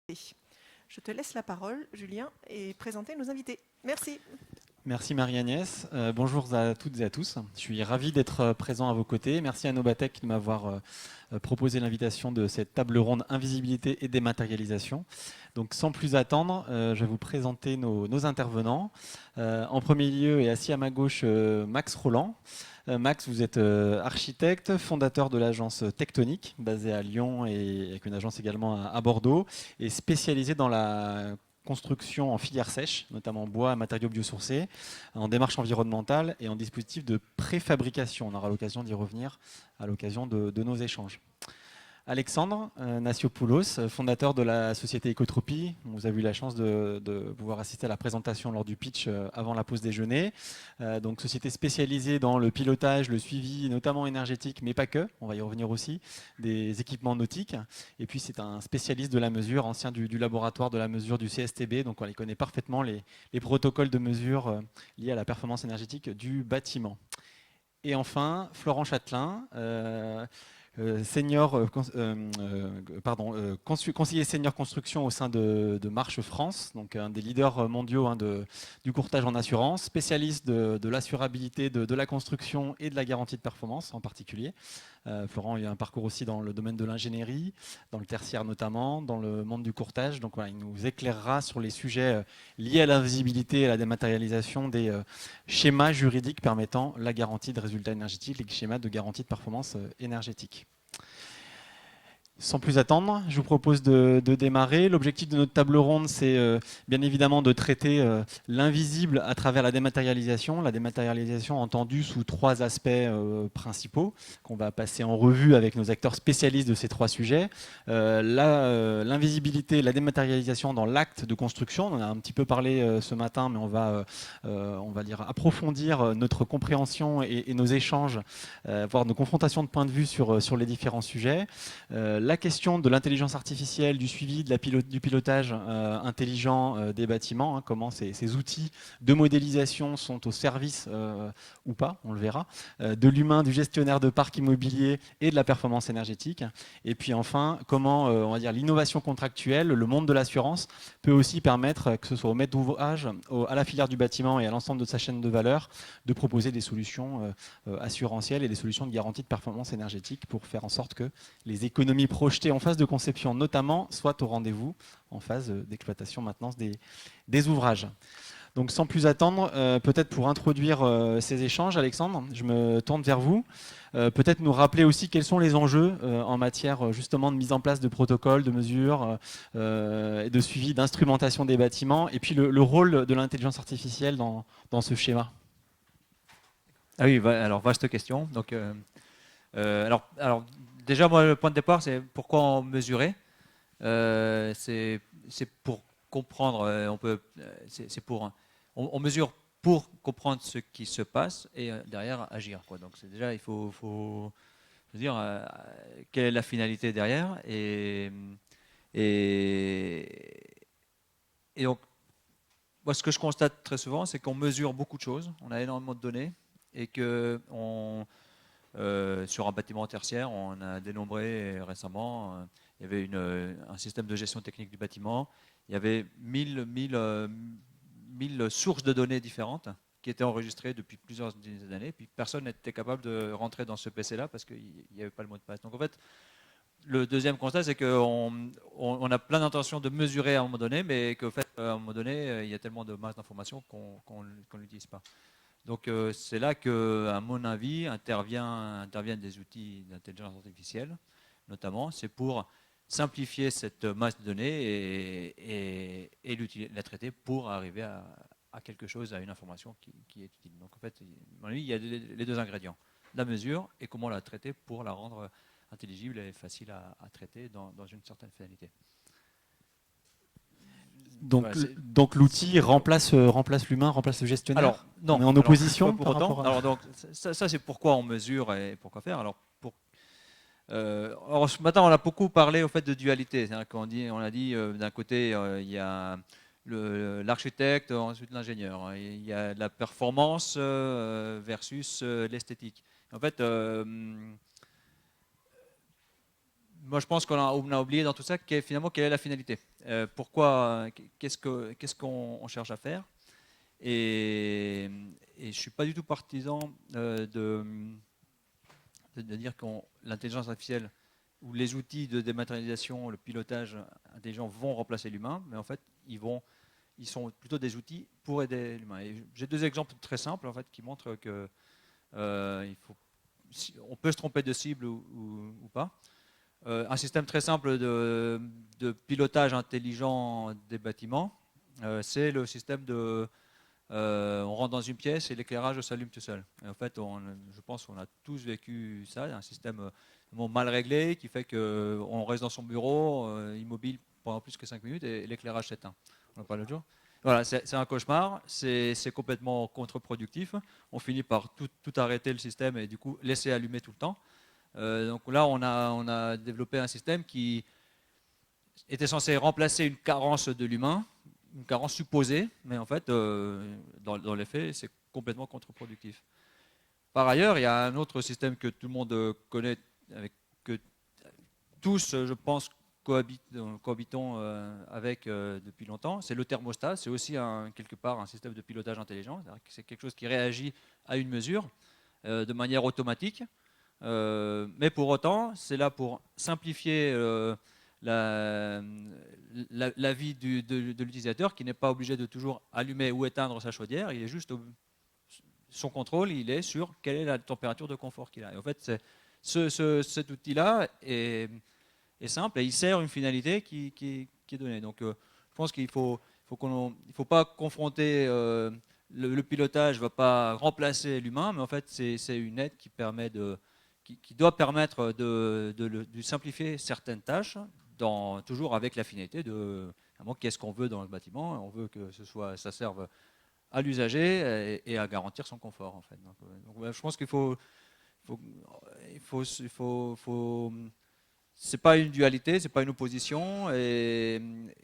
Je te laisse la parole, Julien, et présenter nos invités. Merci. Merci Marie-Agnès. Bonjour à toutes et à tous. Je suis ravi d'être présent à vos côtés. Merci à Nobatech de m'avoir proposé l'invitation de cette table ronde invisibilité et dématérialisation. Donc sans plus attendre, je vais vous présenter nos intervenants. En premier lieu est assis à ma gauche Max Roland. Max, vous êtes architecte, fondateur de l'agence Tectonique, basée à Lyon et avec une agence également à Bordeaux, et spécialisé dans la construction en filière sèche, notamment bois, matériaux biosourcés, en démarche environnementale et en dispositif de préfabrication. On aura l'occasion d'y revenir à l'occasion de nos échanges. Alexandre Nassiopoulos, fondateur de la société Ecotropie. Vous avez eu la chance de pouvoir assister à la présentation lors du pitch avant la pause déjeuner. Donc société spécialisée dans le pilotage, le suivi, notamment énergétique, mais pas que, on va y revenir aussi, des équipements nautiques. Et puis c'est un spécialiste de la mesure, ancien du laboratoire de la mesure du CSTB, donc on les connaît parfaitement les protocoles de mesure liés à la performance énergétique du bâtiment. Et enfin, Florent Châtelain, conseiller senior construction au sein de Marche France, donc un des leaders mondiaux du courtage en assurance, spécialiste de l'assurabilité de la construction et de la garantie de performance en particulier. Florent a eu un parcours aussi dans le domaine de l'ingénierie, dans le tertiaire notamment, dans le monde du courtage. Donc voilà, il nous éclairera sur les sujets liés à l'invisibilité et à la dématérialisation des schémas juridiques permettant la garantie de résultats énergétiques, les schémas de garantie de performance énergétique. Sans plus attendre, je vous propose de démarrer. L'objectif de notre table ronde, c'est bien évidemment de traiter l'invisible à travers la dématérialisation. La dématérialisation entendue sous trois aspects principaux qu'on va passer en revue avec nos acteurs spécialistes de ces trois sujets. L'invisibilité, la dématérialisation dans l'acte de construction. On en a un petit peu parlé ce matin, mais on va dire approfondir notre compréhension et nos échanges, voire nos confrontations de points de vue sur les différents sujets. La question de l'intelligence artificielle, du suivi, du pilotage intelligent des bâtiments, comment ces outils de modélisation sont au service ou pas, on le verra, de l'humain, du gestionnaire de parc immobilier et de la performance énergétique. Et puis enfin, comment on va dire, l'innovation contractuelle, le monde de l'assurance peut aussi permettre, que ce soit au maître d'ouvrage, à la filière du bâtiment et à l'ensemble de sa chaîne de valeur, de proposer des solutions assurantielles et des solutions de garantie de performance énergétique pour faire en sorte que les économies projetées en phase de conception notamment soient au rendez-vous en phase d'exploitation maintenance des ouvrages. Donc sans plus attendre, peut-être pour introduire ces échanges, Alexandre, je me tourne vers vous. Peut-être nous rappeler aussi quels sont les enjeux en matière justement de mise en place de protocoles, de mesures, et de suivi, d'instrumentation des bâtiments, et puis le rôle de l'intelligence artificielle dans ce schéma. Ah oui, alors vaste question. Donc, alors déjà, moi, le point de départ, c'est pourquoi en mesurer. C'est pour comprendre. On mesure pour comprendre ce qui se passe et derrière agir, quoi. Donc c'est déjà, il faut se dire quelle est la finalité derrière et donc moi, ce que je constate très souvent, c'est qu'on mesure beaucoup de choses. On a énormément de données et que sur un bâtiment tertiaire, on a dénombré récemment, il y avait un système de gestion technique du bâtiment, il y avait 1000 sources de données différentes qui étaient enregistrées depuis plusieurs dizaines d'années, puis personne n'était capable de rentrer dans ce PC-là parce qu'il n'y avait pas le mot de passe. Donc en fait, le deuxième constat, c'est qu'on a plein d'intentions de mesurer à un moment donné, mais qu'au fait, à un moment donné, il y a tellement de masse d'informations qu'on ne l'utilise pas. Donc c'est là que, à mon avis, interviennent des outils d'intelligence artificielle, notamment. C'est pour simplifier cette masse de données et la traiter pour arriver à quelque chose, à une information qui est utile. Donc en fait, à mon avis, il y a les deux ingrédients, la mesure et comment la traiter pour la rendre intelligible et facile à traiter dans une certaine finalité. Donc, voilà, donc l'outil remplace l'humain, remplace le gestionnaire. Alors non, on est en opposition pour autant. Alors donc ça c'est pourquoi on mesure et pourquoi faire. Alors ce matin on a beaucoup parlé au fait de dualité. On a dit d'un côté il y a l'architecte, ensuite l'ingénieur. Il y a la performance versus l'esthétique. En fait, moi, je pense on a oublié dans tout ça finalement quelle est la finalité. Pourquoi, qu'est-ce qu'on cherche à faire. Et je ne suis pas du tout partisan de dire que l'intelligence artificielle ou les outils de dématérialisation, le pilotage intelligent vont remplacer l'humain, mais en fait, ils sont plutôt des outils pour aider l'humain. J'ai 2 exemples très simples en fait, qui montrent que on peut se tromper de cible ou pas. Un système très simple de pilotage intelligent des bâtiments, c'est le système on rentre dans une pièce et l'éclairage s'allume tout seul. Et en fait, je pense qu'on a tous vécu ça, un système mal réglé qui fait qu'on reste dans son bureau immobile pendant plus que 5 minutes et l'éclairage s'éteint. On en parle l'autre jour. Voilà, c'est un cauchemar, c'est complètement contre-productif. On finit par tout arrêter le système et du coup laisser allumer tout le temps. Donc là, on a développé un système qui était censé remplacer une carence de l'humain, une carence supposée, mais en fait, dans les faits, c'est complètement contre-productif. Par ailleurs, il y a un autre système que tout le monde connaît, que tous, je pense, cohabitons avec depuis longtemps, c'est le thermostat. C'est aussi quelque part un système de pilotage intelligent. C'est quelque chose qui réagit à une mesure de manière automatique. Mais pour autant, c'est là pour simplifier la vie de l'utilisateur qui n'est pas obligé de toujours allumer ou éteindre sa chaudière. Il est juste son contrôle, il est sur quelle est la température de confort qu'il a. Et en fait, cet outil-là est simple et il sert une finalité qui est donnée. Donc, je pense qu'il faut pas confronter le pilotage, ne va pas remplacer l'humain, mais en fait, c'est une aide qui doit permettre de simplifier certaines tâches, toujours avec la finalité de qu'est-ce qu'on veut dans le bâtiment. On veut que ça serve à l'usager et à garantir son confort. En fait. Donc, je pense qu'il c'est pas une dualité, c'est pas une opposition, et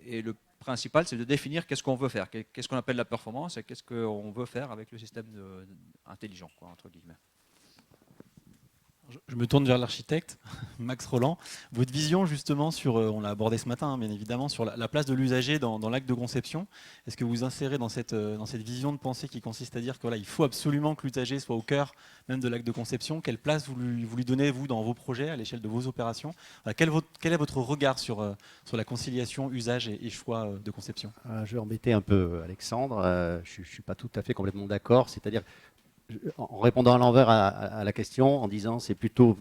le principal, c'est de définir qu'est-ce qu'on veut faire, qu'est-ce qu'on appelle la performance et qu'est-ce qu'on veut faire avec le système intelligent, entre guillemets. Je me tourne vers l'architecte, Max Roland. Votre vision justement sur, on l'a abordé ce matin, bien évidemment, sur la place de l'usager dans l'acte de conception. Est-ce que vous insérez dans cette vision de pensée qui consiste à dire que il faut absolument que l'usager soit au cœur même de l'acte de conception? Quelle place vous lui donnez, vous, dans vos projets, à l'échelle de vos opérations? Quel est votre regard sur la conciliation usage et choix de conception? Je vais embêter un peu Alexandre. Je ne suis pas tout à fait complètement d'accord. C'est-à-dire, en répondant à l'envers à la question, en disant c'est plutôt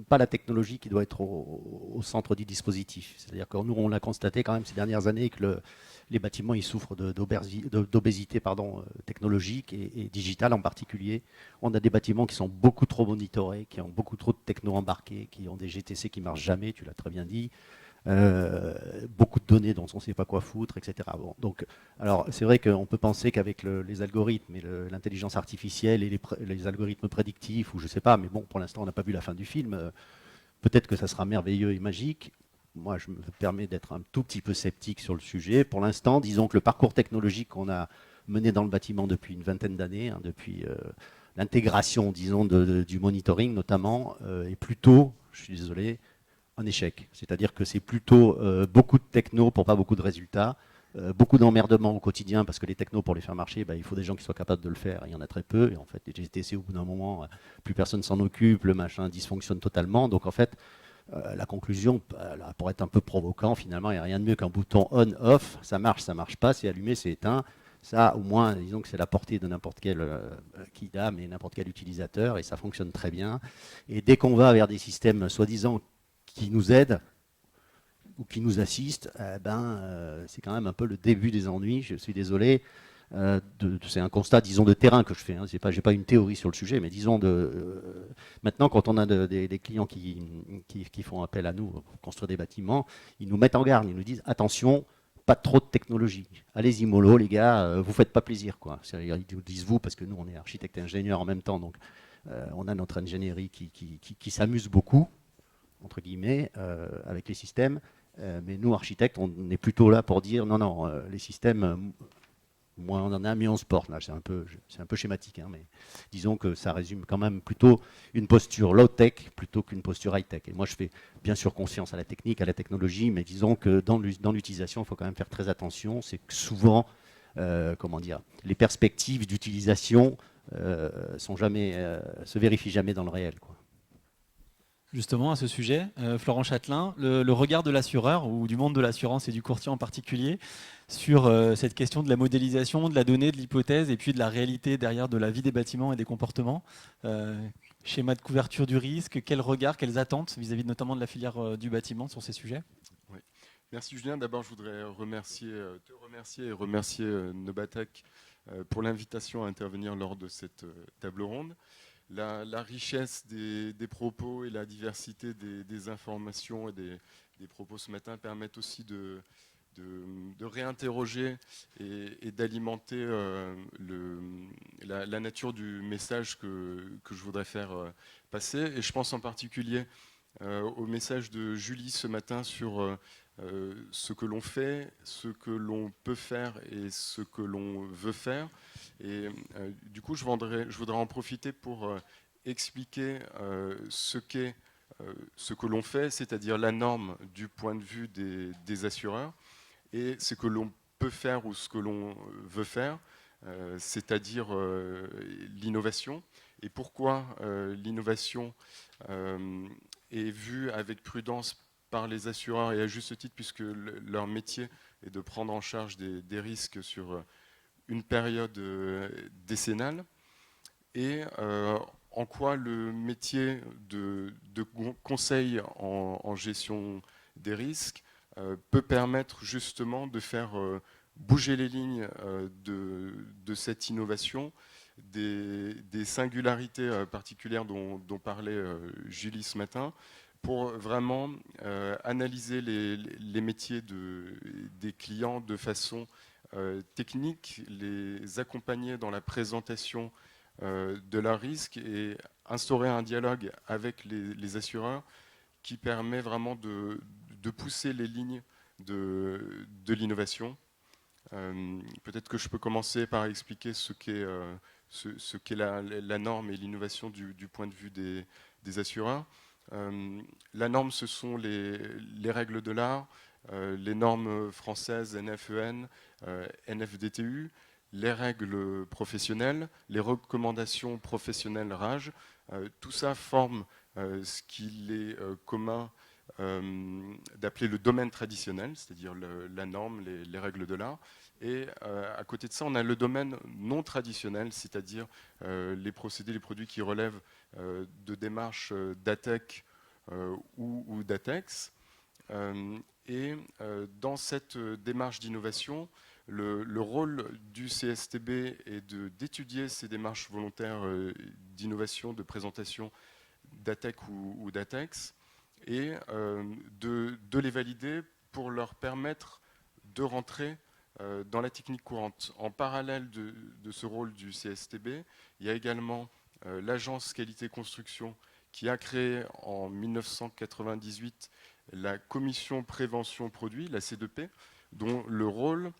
pas la technologie qui doit être au centre du dispositif. C'est-à-dire que nous, on a constaté quand même ces dernières années que les bâtiments ils souffrent d'obésité technologique et digitale en particulier. On a des bâtiments qui sont beaucoup trop monitorés, qui ont beaucoup trop de techno embarqués, qui ont des GTC qui ne marchent jamais, tu l'as très bien dit. Beaucoup de données dont on ne sait pas quoi foutre, etc. Bon, donc, alors, c'est vrai qu'on peut penser qu'avec les algorithmes et l'intelligence artificielle et les algorithmes prédictifs, ou je ne sais pas, mais bon, pour l'instant, on n'a pas vu la fin du film. Peut-être que ça sera merveilleux et magique. Moi, je me permets d'être un tout petit peu sceptique sur le sujet. Pour l'instant, disons que le parcours technologique qu'on a mené dans le bâtiment depuis une vingtaine d'années, depuis l'intégration, disons, du monitoring notamment, est plutôt, je suis désolé, un échec. C'est-à-dire que c'est plutôt beaucoup de techno pour pas beaucoup de résultats, beaucoup d'emmerdements au quotidien parce que les technos, pour les faire marcher, il faut des gens qui soient capables de le faire. Il y en a très peu. Et en fait, les GTC, au bout d'un moment, plus personne s'en occupe, le machin dysfonctionne totalement. Donc en fait, la conclusion, pour être un peu provocant, finalement, il n'y a rien de mieux qu'un bouton on-off. Ça marche pas, c'est allumé, c'est éteint. Ça, au moins, disons que c'est la portée de n'importe quel kidam et n'importe quel utilisateur, et ça fonctionne très bien. Et dès qu'on va vers des systèmes soi-disant qui nous aident ou qui nous assistent, c'est quand même un peu le début des ennuis. Je suis désolé. C'est un constat, disons, de terrain que je fais. J'ai pas une théorie sur le sujet, mais disons maintenant, quand on a des clients qui font appel à nous pour construire des bâtiments, ils nous mettent en garde. Ils nous disent attention, pas trop de technologie. Allez-y mollo, les gars, vous faites pas plaisir, quoi. Ils nous disent vous parce que nous, on est architecte et ingénieur en même temps, donc on a notre ingénierie qui s'amuse beaucoup, entre guillemets, avec les systèmes. Mais nous, architectes, on est plutôt là pour dire non, les systèmes, moins on en a, mieux on se porte. Là, c'est un peu schématique, hein, mais disons que ça résume quand même plutôt une posture low-tech plutôt qu'une posture high-tech. Et moi, je fais bien sûr confiance à la technique, à la technologie, mais disons que dans l'utilisation, il faut quand même faire très attention. C'est que souvent, comment dire, les perspectives d'utilisation se vérifient jamais dans le réel, quoi. Justement, à ce sujet, Florent Châtelain, le regard de l'assureur, ou du monde de l'assurance et du courtier en particulier, sur cette question de la modélisation, de la donnée, de l'hypothèse, et puis de la réalité derrière de la vie des bâtiments et des comportements. Schéma de couverture du risque, quel regard, quelles attentes vis-à-vis notamment de la filière du bâtiment sur ces sujets? Oui. Merci Julien. D'abord, je voudrais te remercier et remercier Nobatec pour l'invitation à intervenir lors de cette table ronde. La richesse des propos et la diversité des informations et des propos ce matin permettent aussi de réinterroger et d'alimenter la nature du message que je voudrais faire passer. Et je pense en particulier au message de Julie ce matin sur ce que l'on fait, ce que l'on peut faire et ce que l'on veut faire. Et du coup, je voudrais en profiter pour expliquer ce que l'on fait, c'est-à-dire la norme du point de vue des assureurs, et ce que l'on peut faire ou ce que l'on veut faire, c'est-à-dire l'innovation. Et pourquoi l'innovation est vue avec prudence par les assureurs, et à juste titre, puisque leur métier est de prendre en charge des risques sur une période décennale, et en quoi le métier de conseil en gestion des risques peut permettre justement de faire bouger les lignes de cette innovation, des singularités particulières dont parlait Julie ce matin, pour vraiment analyser les métiers des clients de façon technique, les accompagner dans la présentation de leur risque et instaurer un dialogue avec les assureurs qui permet vraiment de pousser les lignes de l'innovation. Peut-être que je peux commencer par expliquer ce qu'est la norme et l'innovation du point de vue des assureurs. La norme, ce sont les règles de l'art, les normes françaises NFEN, NFDTU, les règles professionnelles, les recommandations professionnelles RAGE. Tout ça forme ce qu'il est commun d'appeler le domaine traditionnel, c'est-à-dire la norme, les règles de l'art. Et à côté de ça, on a le domaine non traditionnel, c'est-à-dire les procédés, les produits qui relèvent de démarches d'ATEC ou d'ATEX. Et dans cette démarche d'innovation, le rôle du CSTB est d'étudier ces démarches volontaires d'innovation, de présentation d'ATEC ou d'ATEX, et de les valider pour leur permettre de rentrer dans la technique courante. En parallèle de ce rôle du CSTB, il y a également l'agence qualité construction qui a créé en 1998 la commission prévention produits, la C2P, dont le rôle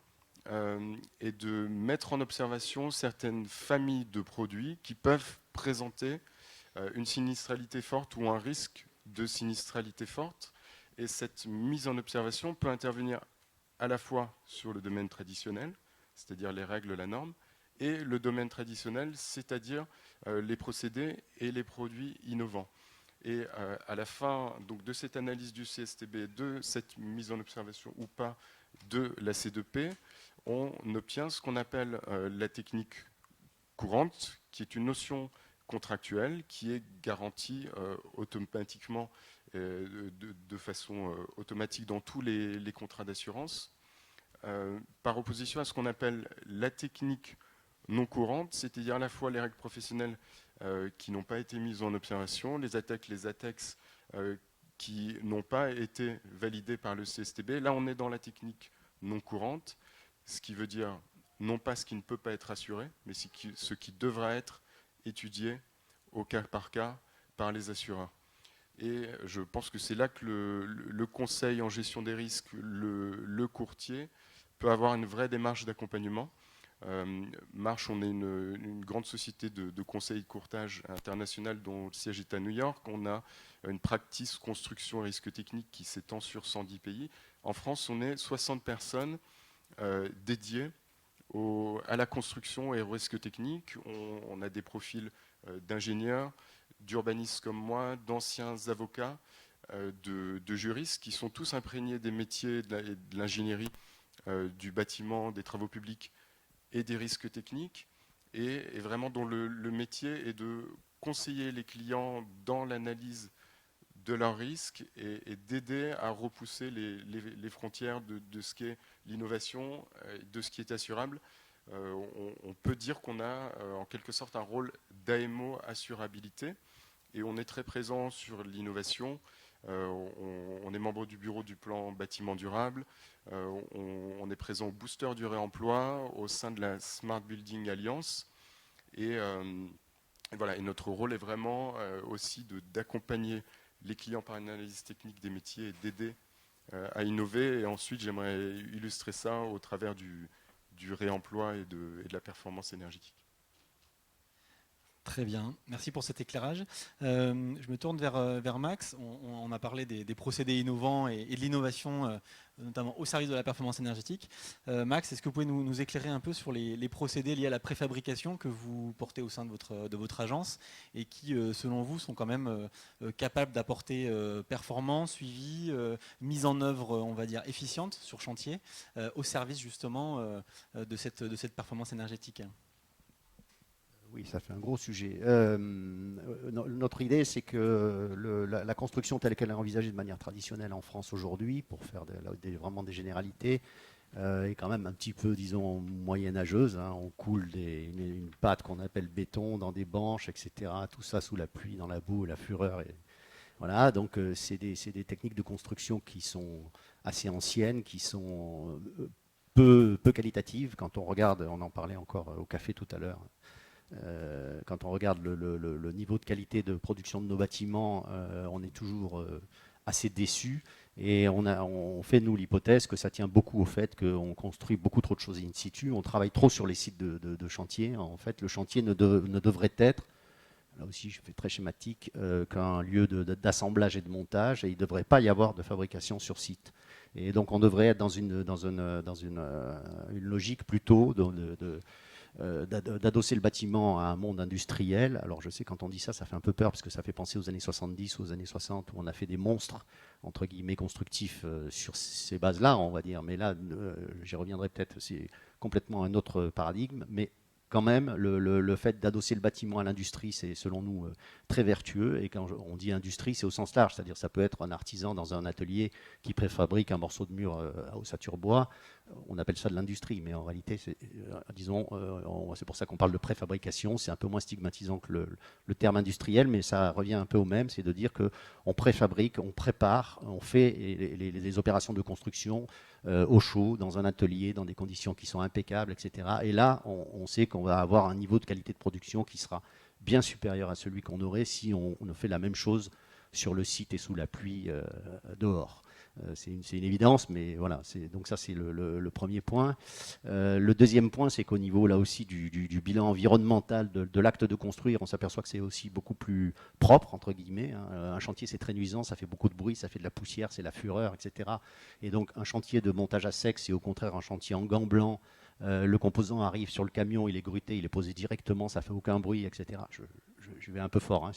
est de mettre en observation certaines familles de produits qui peuvent présenter une sinistralité forte ou un risque de sinistralité forte. Et cette mise en observation peut intervenir à la fois sur le domaine traditionnel, c'est-à-dire les règles, la norme, et le domaine traditionnel, c'est-à-dire les procédés et les produits innovants. Et à la fin donc, de cette analyse du CSTB, de cette mise en observation ou pas de la C2P, on obtient ce qu'on appelle la technique courante, qui est une notion contractuelle qui est garantie automatiquement, de façon automatique dans tous les contrats d'assurance, par opposition à ce qu'on appelle la technique non courante, c'est-à-dire à la fois les règles professionnelles qui n'ont pas été mises en observation, les ATEC, les ATEX qui n'ont pas été validées par le CSTB. Là, on est dans la technique non courante, ce qui veut dire non pas ce qui ne peut pas être assuré, mais ce qui devra être étudié au cas par cas par les assureurs. Et je pense que c'est là que le conseil en gestion des risques, le courtier, peut avoir une vraie démarche d'accompagnement. Marsh, on est une grande société de conseil de courtage international dont le siège est à New York. On a une practice construction et risque technique qui s'étend sur 110 pays. En France, on est 60 personnes dédiées à la construction et au risque technique. On a des profils d'ingénieurs, d'urbanistes comme moi, d'anciens avocats, de juristes qui sont tous imprégnés des métiers de l'ingénierie, du bâtiment, des travaux publics et des risques techniques, et vraiment dont le métier est de conseiller les clients dans l'analyse de leurs risques et d'aider à repousser les frontières de ce qu'est l'innovation, de ce qui est assurable. On peut dire qu'on a en quelque sorte un rôle d'AMO assurabilité, et on est très présent sur l'innovation. On est membre du bureau du plan bâtiment durable. On est présent au booster du réemploi au sein de la Smart Building Alliance. Et voilà, et notre rôle est vraiment aussi d'accompagner les clients par une analyse technique des métiers et d'aider à innover. Et ensuite, j'aimerais illustrer ça au travers du réemploi et de la performance énergétique. Très bien, merci pour cet éclairage. Je me tourne vers Max. On a parlé des procédés innovants et de l'innovation, notamment au service de la performance énergétique. Max, est-ce que vous pouvez nous éclairer un peu sur les procédés liés à la préfabrication que vous portez au sein de votre agence et qui, selon vous, sont quand même capables d'apporter performance, suivi, mise en œuvre, on va dire, efficiente sur chantier, au service justement de cette performance énergétique? Oui, ça fait un gros sujet. Notre idée, c'est que la construction telle qu'elle est envisagée de manière traditionnelle en France aujourd'hui, pour faire vraiment des généralités, est quand même un petit peu, disons, moyenâgeuse. Hein. On coule une pâte qu'on appelle béton dans des banches, etc. Tout ça sous la pluie, dans la boue, la fureur. Voilà, donc c'est des techniques de construction qui sont assez anciennes, qui sont peu qualitatives. Quand on regarde, on en parlait encore au café tout à l'heure, quand on regarde le niveau de qualité de production de nos bâtiments, on est toujours assez déçu. Et on fait, nous, l'hypothèse que ça tient beaucoup au fait qu'on construit beaucoup trop de choses in situ. On travaille trop sur les sites de chantier. En fait, le chantier ne devrait être, là aussi je fais très schématique, qu'un lieu d'assemblage et de montage. Et il ne devrait pas y avoir de fabrication sur site. Et donc on devrait être dans une logique plutôt d'adosser le bâtiment à un monde industriel. Alors je sais, quand on dit ça, ça fait un peu peur parce que ça fait penser aux années 70 ou aux années 60 où on a fait des monstres, entre guillemets, constructifs sur ces bases-là, on va dire. Mais là, j'y reviendrai peut-être, c'est complètement un autre paradigme. Mais quand même, le fait d'adosser le bâtiment à l'industrie, c'est selon nous très vertueux. Et quand on dit industrie, c'est au sens large, c'est-à-dire ça peut être un artisan dans un atelier qui préfabrique un morceau de mur à ossature bois. On appelle ça de l'industrie, mais en réalité, disons, c'est pour ça qu'on parle de préfabrication. C'est un peu moins stigmatisant que le terme industriel, mais ça revient un peu au même, c'est de dire qu'on préfabrique, on prépare, on fait les opérations de construction au chaud, dans un atelier, dans des conditions qui sont impeccables, etc. Et là, on sait qu'on va avoir un niveau de qualité de production qui sera bien supérieur à celui qu'on aurait si on fait la même chose sur le site et sous la pluie dehors. C'est une évidence, mais voilà. Donc ça, c'est le premier point. Le deuxième point, c'est qu'au niveau, là aussi, du bilan environnemental de l'acte de construire, on s'aperçoit que c'est aussi beaucoup plus propre, entre guillemets. Hein. Un chantier, c'est très nuisant, ça fait beaucoup de bruit, ça fait de la poussière, c'est la fureur, etc. Et donc, un chantier de montage à sec, c'est au contraire un chantier en gants blancs. Le composant arrive sur le camion, il est gruté, il est posé directement, ça fait aucun bruit, etc. Je vais un peu fort, hein,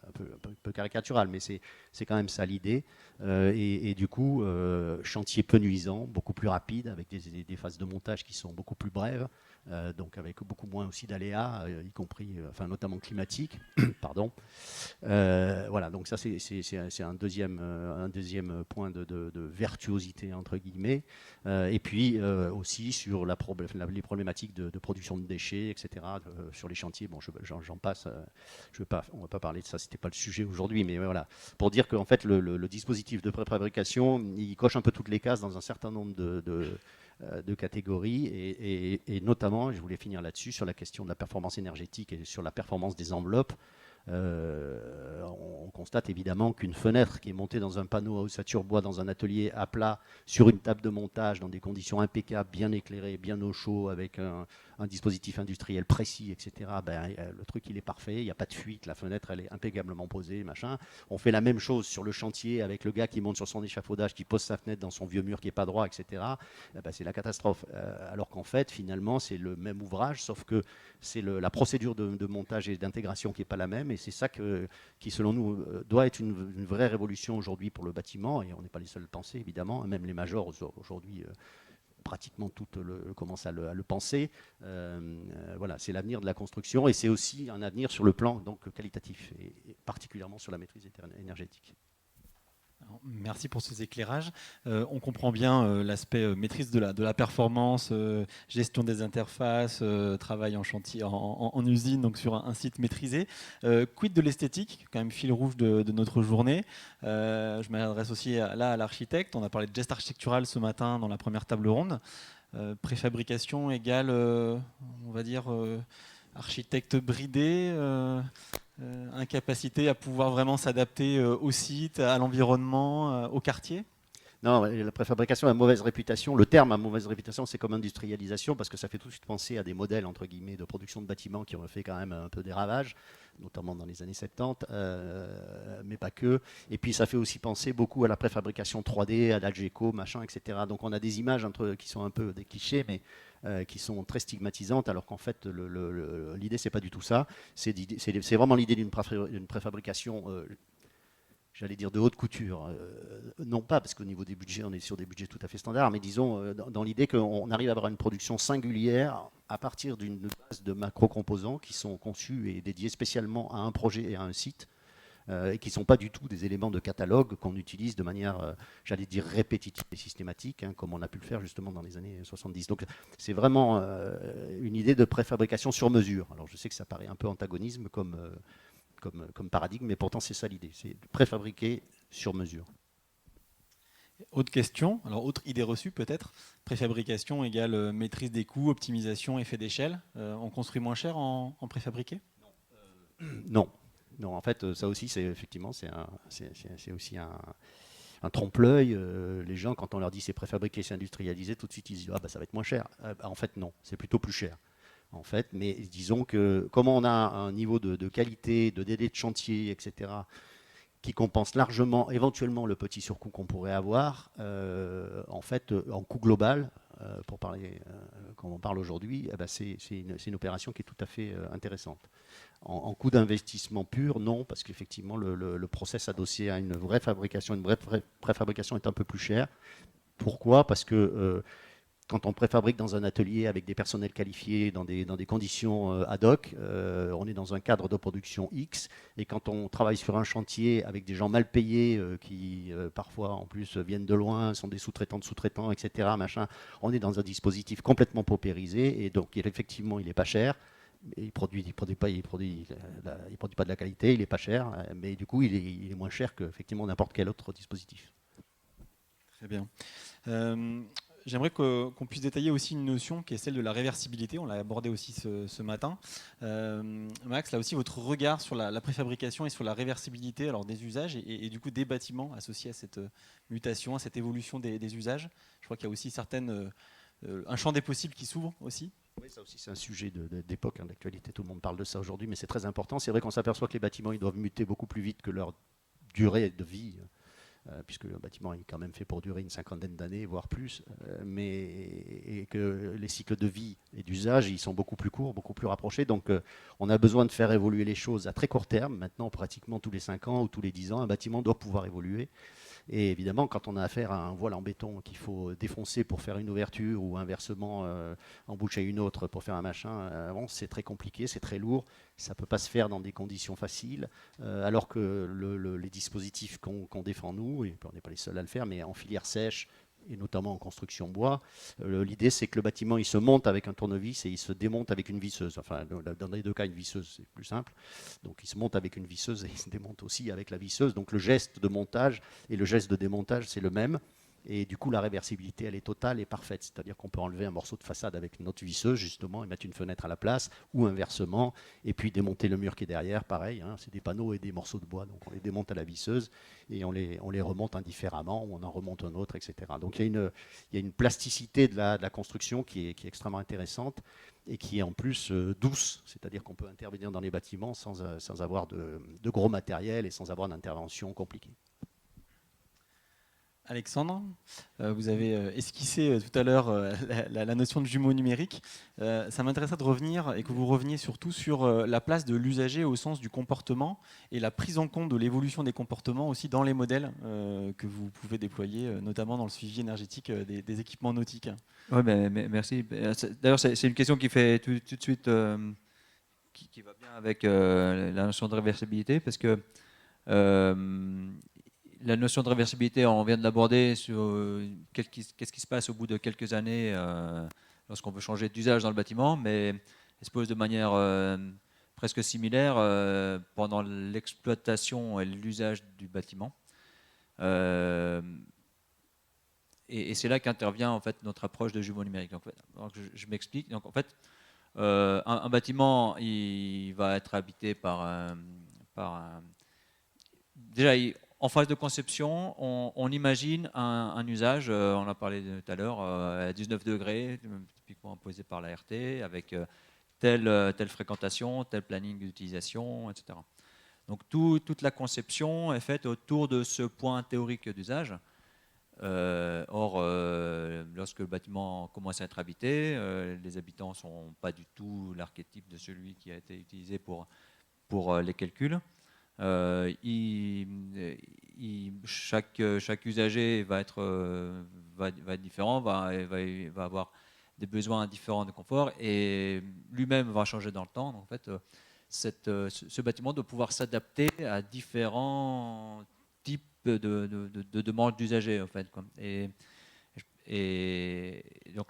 un peu caricatural, mais c'est quand même ça l'idée. Et du coup, chantier peu nuisant, beaucoup plus rapide, avec des phases de montage qui sont beaucoup plus brèves, donc avec beaucoup moins aussi d'aléas, y compris, enfin notamment climatiques. Pardon. Voilà, donc ça c'est un deuxième point de vertuosité entre guillemets. Et puis aussi sur les problématiques de production de déchets, etc. Sur les chantiers. Bon, j'en passe. On ne va pas parler de ça, c'était pas le sujet aujourd'hui, mais voilà, pour dire qu'en fait le dispositif de préfabrication, il coche un peu toutes les cases dans un certain nombre de catégories et notamment, je voulais finir là-dessus, sur la question de la performance énergétique et sur la performance des enveloppes. On constate évidemment qu'une fenêtre qui est montée dans un panneau à ossature bois dans un atelier à plat, sur une table de montage, dans des conditions impeccables, bien éclairées, bien au chaud, avec un dispositif industriel précis, etc., le truc il est parfait, il n'y a pas de fuite, la fenêtre elle est impeccablement posée, machin. On fait la même chose sur le chantier avec le gars qui monte sur son échafaudage, qui pose sa fenêtre dans son vieux mur qui n'est pas droit, etc. C'est la catastrophe. Alors qu'en fait, finalement, c'est le même ouvrage, sauf que c'est la procédure de montage et d'intégration qui n'est pas la même, et c'est ça qui, selon nous, doit être une vraie révolution aujourd'hui pour le bâtiment, et on n'est pas les seuls à le penser, évidemment, même les majors aujourd'hui pratiquement toutes commencent à le penser. Voilà, c'est l'avenir de la construction, et c'est aussi un avenir sur le plan donc, qualitatif, et particulièrement sur la maîtrise énergétique. Alors, merci pour ces éclairages. On comprend bien l'aspect maîtrise de la performance, gestion des interfaces, travail en chantier, en usine, donc sur un site maîtrisé. Quid de l'esthétique, quand même fil rouge de notre journée. Je m'adresse aussi à l'architecte. On a parlé de geste architectural ce matin dans la première table ronde. Préfabrication égale, on va dire, architecte bridé. Incapacité à pouvoir vraiment s'adapter au site, à l'environnement, au quartier? Non, la préfabrication a mauvaise réputation. Le terme a mauvaise réputation, c'est comme industrialisation, parce que ça fait tout de suite penser à des modèles, entre guillemets, de production de bâtiments qui ont fait quand même un peu des ravages, notamment dans les années 70, mais pas que. Et puis ça fait aussi penser beaucoup à la préfabrication 3D, à l'Algeco, machin, etc. Donc on a des images qui sont un peu des clichés, mais qui sont très stigmatisantes, alors qu'en fait l'idée c'est pas du tout ça. C'est vraiment l'idée d'une préfabrication, j'allais dire de haute couture. Non pas parce qu'au niveau des budgets on est sur des budgets tout à fait standards, mais disons dans l'idée qu'on arrive à avoir une production singulière à partir d'une base de macro-composants qui sont conçus et dédiés spécialement à un projet et à un site, et qui ne sont pas du tout des éléments de catalogue qu'on utilise de manière, j'allais dire, répétitive et systématique, comme on a pu le faire justement dans les années 70. Donc c'est vraiment une idée de préfabrication sur mesure. Alors je sais que ça paraît un peu antagonisme comme paradigme, mais pourtant c'est ça l'idée, c'est de préfabriquer sur mesure. Autre question, alors autre idée reçue peut-être, préfabrication égale maîtrise des coûts, optimisation, effet d'échelle. On construit moins cher en préfabriqué? Non. Non, en fait, ça aussi, c'est effectivement, c'est aussi un trompe-l'œil. Les gens, quand on leur dit c'est préfabriqué, c'est industrialisé, tout de suite ils disent ça va être moins cher. En fait, non, c'est plutôt plus cher. En fait, mais disons que comme on a un niveau de qualité, de délai de chantier, etc., qui compense largement, éventuellement, le petit surcoût qu'on pourrait avoir, en fait, en coût global, pour parler comme on parle aujourd'hui, c'est une opération qui est tout à fait intéressante. En coût d'investissement pur, non, parce qu'effectivement, le process adossé à une vraie fabrication, une vraie préfabrication est un peu plus cher. Pourquoi ? Parce que quand on préfabrique dans un atelier avec des personnels qualifiés, dans des conditions ad hoc, on est dans un cadre de production X. Et quand on travaille sur un chantier avec des gens mal payés, qui parfois en plus viennent de loin, sont des sous-traitants de sous-traitants, etc., machin, on est dans un dispositif complètement paupérisé. Et donc effectivement, il n'est pas cher. Il ne produit pas de la qualité, il n'est pas cher, mais du coup, il est moins cher que effectivement n'importe quel autre dispositif. Très bien. J'aimerais qu'on puisse détailler aussi une notion qui est celle de la réversibilité. On l'a abordé aussi ce matin. Max, là aussi, votre regard sur la préfabrication et sur la réversibilité alors des usages et du coup des bâtiments associés à cette mutation, à cette évolution des usages. Je crois qu'il y a aussi un champ des possibles qui s'ouvre aussi. Oui, ça aussi c'est un sujet d'époque, d'actualité, tout le monde parle de ça aujourd'hui, mais c'est très important. C'est vrai qu'on s'aperçoit que les bâtiments ils doivent muter beaucoup plus vite que leur durée de vie, puisque le bâtiment est quand même fait pour durer une cinquantaine d'années, voire plus, et que les cycles de vie et d'usage ils sont beaucoup plus courts, beaucoup plus rapprochés. Donc on a besoin de faire évoluer les choses à très court terme. Maintenant, pratiquement tous les 5 ans ou tous les 10 ans, un bâtiment doit pouvoir évoluer. Et évidemment, quand on a affaire à un voile en béton qu'il faut défoncer pour faire une ouverture ou inversement emboucher une autre pour faire un machin, c'est très compliqué, c'est très lourd. Ça ne peut pas se faire dans des conditions faciles, alors que les dispositifs qu'on défend nous, et on n'est pas les seuls à le faire, mais en filière sèche, et notamment en construction bois, l'idée c'est que le bâtiment il se monte avec un tournevis et il se démonte avec une visseuse. Enfin, dans les deux cas, une visseuse c'est plus simple. Donc il se monte avec une visseuse et il se démonte aussi avec la visseuse. Donc le geste de montage et le geste de démontage c'est le même. Et du coup, la réversibilité, elle est totale et parfaite. C'est-à-dire qu'on peut enlever un morceau de façade avec notre visseuse, justement, et mettre une fenêtre à la place, ou inversement, et puis démonter le mur qui est derrière, pareil. Hein, c'est des panneaux et des morceaux de bois, donc on les démonte à la visseuse, et on les remonte indifféremment, ou on en remonte un autre, etc. Donc il y a une plasticité de la construction qui est extrêmement intéressante, et qui est en plus douce, c'est-à-dire qu'on peut intervenir dans les bâtiments sans avoir de gros matériel et sans avoir d'intervention compliquée. Alexandre, vous avez esquissé tout à l'heure la notion de jumeau numérique. Ça m'intéresserait de revenir et que vous reveniez surtout sur la place de l'usager au sens du comportement et la prise en compte de l'évolution des comportements aussi dans les modèles que vous pouvez déployer, notamment dans le suivi énergétique des équipements nautiques. Oui, merci. D'ailleurs, c'est une question qui fait tout de suite, qui va bien avec la notion de réversibilité, parce que la notion de réversibilité, on vient de l'aborder sur qu'est-ce qui se passe au bout de quelques années lorsqu'on veut changer d'usage dans le bâtiment, mais elle se pose de manière presque similaire pendant l'exploitation et l'usage du bâtiment. Et c'est là qu'intervient en fait notre approche de jumeau numérique. Donc, je m'explique. Donc en fait, un bâtiment, il va être habité déjà, en phase de conception, on imagine un usage, on a parlé tout à l'heure, à 19 degrés, typiquement imposé par la RT, avec telle fréquentation, tel planning d'utilisation, etc. Donc toute la conception est faite autour de ce point théorique d'usage. Or, lorsque le bâtiment commence à être habité, les habitants ne sont pas du tout l'archétype de celui qui a été utilisé pour les calculs. Chaque usager va être différent, va avoir des besoins différents de confort et lui-même va changer dans le temps. Donc, en fait, ce bâtiment doit pouvoir s'adapter à différents types de demandes d'usagers. En fait, quoi. Et donc,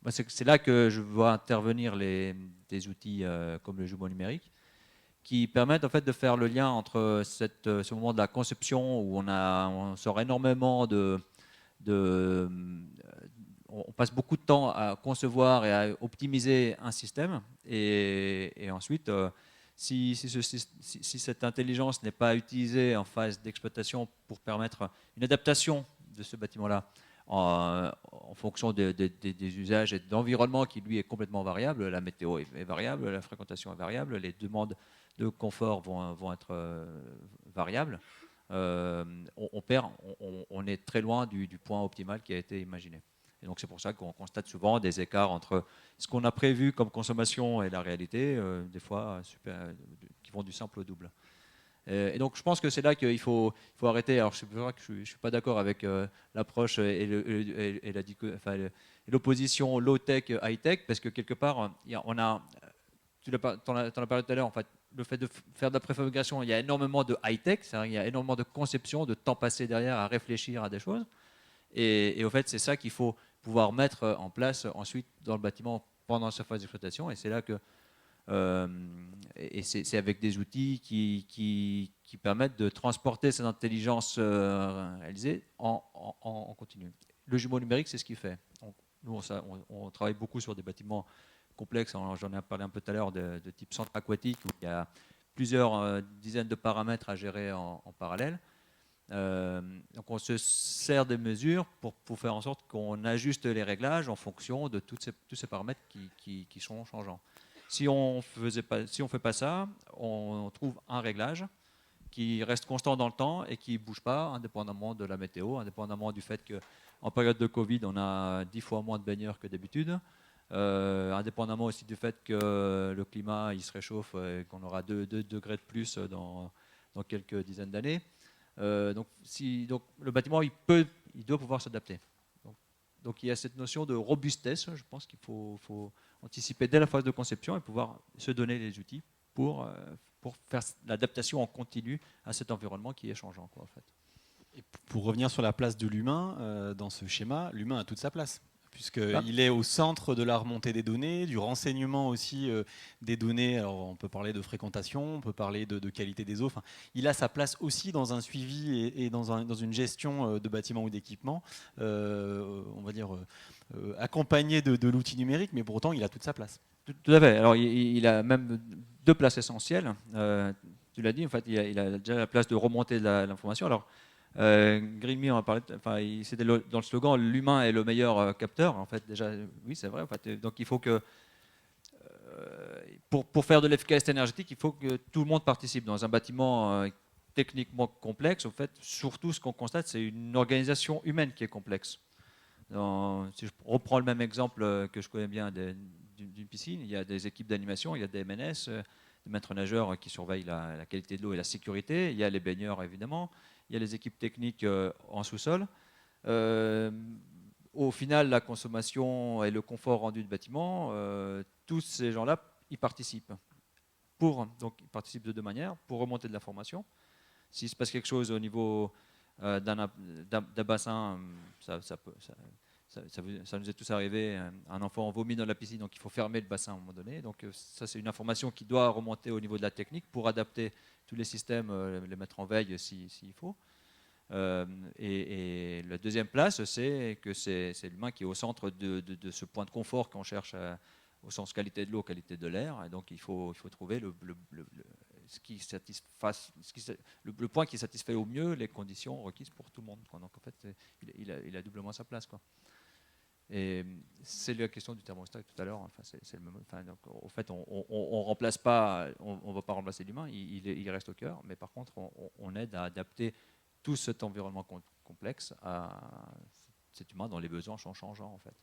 c'est là que je vois intervenir des outils comme le jumeau numérique, qui permettent en fait de faire le lien entre ce moment de la conception où on sort énormément on passe beaucoup de temps à concevoir et à optimiser un système, et ensuite si cette intelligence n'est pas utilisée en phase d'exploitation pour permettre une adaptation de ce bâtiment-là en fonction des usages et de l'environnement qui lui est complètement variable, la météo est variable, la fréquentation est variable, les demandes de confort vont être variables, on est très loin du point optimal qui a été imaginé. Et donc c'est pour ça qu'on constate souvent des écarts entre ce qu'on a prévu comme consommation et la réalité, des fois qui vont du simple au double. Et donc je pense que c'est là qu'il faut arrêter. Alors c'est vrai que je ne suis pas d'accord avec l'approche et l'opposition low-tech, high-tech, parce que quelque part, tu en as parlé tout à l'heure, en fait, le fait de faire de la préfabrication, il y a énormément de high-tech, il y a énormément de conception, de temps passé derrière à réfléchir à des choses. Et au fait, c'est ça qu'il faut pouvoir mettre en place ensuite dans le bâtiment pendant sa phase d'exploitation. Et c'est là que c'est avec des outils qui permettent de transporter cette intelligence réalisée en continu. Le jumeau numérique, c'est ce qu'il fait. Nous, on travaille beaucoup sur des bâtiments complexes. J'en ai parlé un peu tout à l'heure de type centre aquatique, où il y a plusieurs dizaines de paramètres à gérer en parallèle. Donc on se sert des mesures pour faire en sorte qu'on ajuste les réglages en fonction de tous ces paramètres qui sont changeants. Si on fait pas ça, on trouve un réglage qui reste constant dans le temps et qui ne bouge pas, indépendamment de la météo, indépendamment du fait qu'en période de Covid, on a 10 fois moins de baigneurs que d'habitude, indépendamment aussi du fait que le climat il se réchauffe et qu'on aura 2 degrés de plus dans quelques dizaines d'années. Donc le bâtiment, il doit pouvoir s'adapter. Donc il y a cette notion de robustesse, je pense qu'il faut anticiper dès la phase de conception et pouvoir se donner les outils pour faire l'adaptation en continu à cet environnement qui est changeant, quoi, en fait. Et pour revenir sur la place de l'humain dans ce schéma, l'humain a toute sa place, puisqu'il est au centre de la remontée des données, du renseignement aussi des données. Alors, on peut parler de fréquentation, on peut parler de qualité des eaux. Enfin, il a sa place aussi dans un suivi et dans une gestion de bâtiments ou d'équipements, on va dire accompagné de l'outil numérique, mais pour autant, il a toute sa place. Tout à fait. Alors, il a même deux places essentielles. Tu l'as dit, en fait, il a déjà la place de remonter de l'information. Alors, Greenme en a parlé, c'était dans le slogan, l'humain est le meilleur capteur. En fait, déjà, oui, c'est vrai. En fait, donc, il faut que, pour faire de l'efficacité énergétique, il faut que tout le monde participe. Dans un bâtiment techniquement complexe, en fait, surtout, ce qu'on constate, c'est une organisation humaine qui est complexe. Si je reprends le même exemple que je connais bien d'une piscine, il y a des équipes d'animation, il y a des MNS, des maîtres nageurs qui surveillent la qualité de l'eau et la sécurité, il y a les baigneurs évidemment, il y a les équipes techniques en sous-sol. Au final, la consommation et le confort rendu du bâtiment, tous ces gens-là, ils participent. Donc, ils participent de deux manières, pour remonter de l'information. S'il se passe quelque chose au niveau d'un bassin, ça nous est tous arrivé, un enfant vomit dans la piscine, donc il faut fermer le bassin à un moment donné. Donc ça, c'est une information qui doit remonter au niveau de la technique pour adapter tous les systèmes, les mettre en veille s'il faut. Et la deuxième place, c'est que c'est l'humain qui est au centre de ce point de confort qu'on cherche au sens qualité de l'eau, qualité de l'air. Et donc il faut trouver le point qui satisfait au mieux les conditions requises pour tout le monde, quoi. Donc en fait, il a doublement sa place, quoi. Et c'est la question du thermostat tout à l'heure. Enfin, c'est le même. Enfin, donc, au fait, on remplace pas, on va pas remplacer l'humain. Il reste au cœur, mais par contre, on aide à adapter tout cet environnement complexe à cet humain dont les besoins sont changeants, en fait.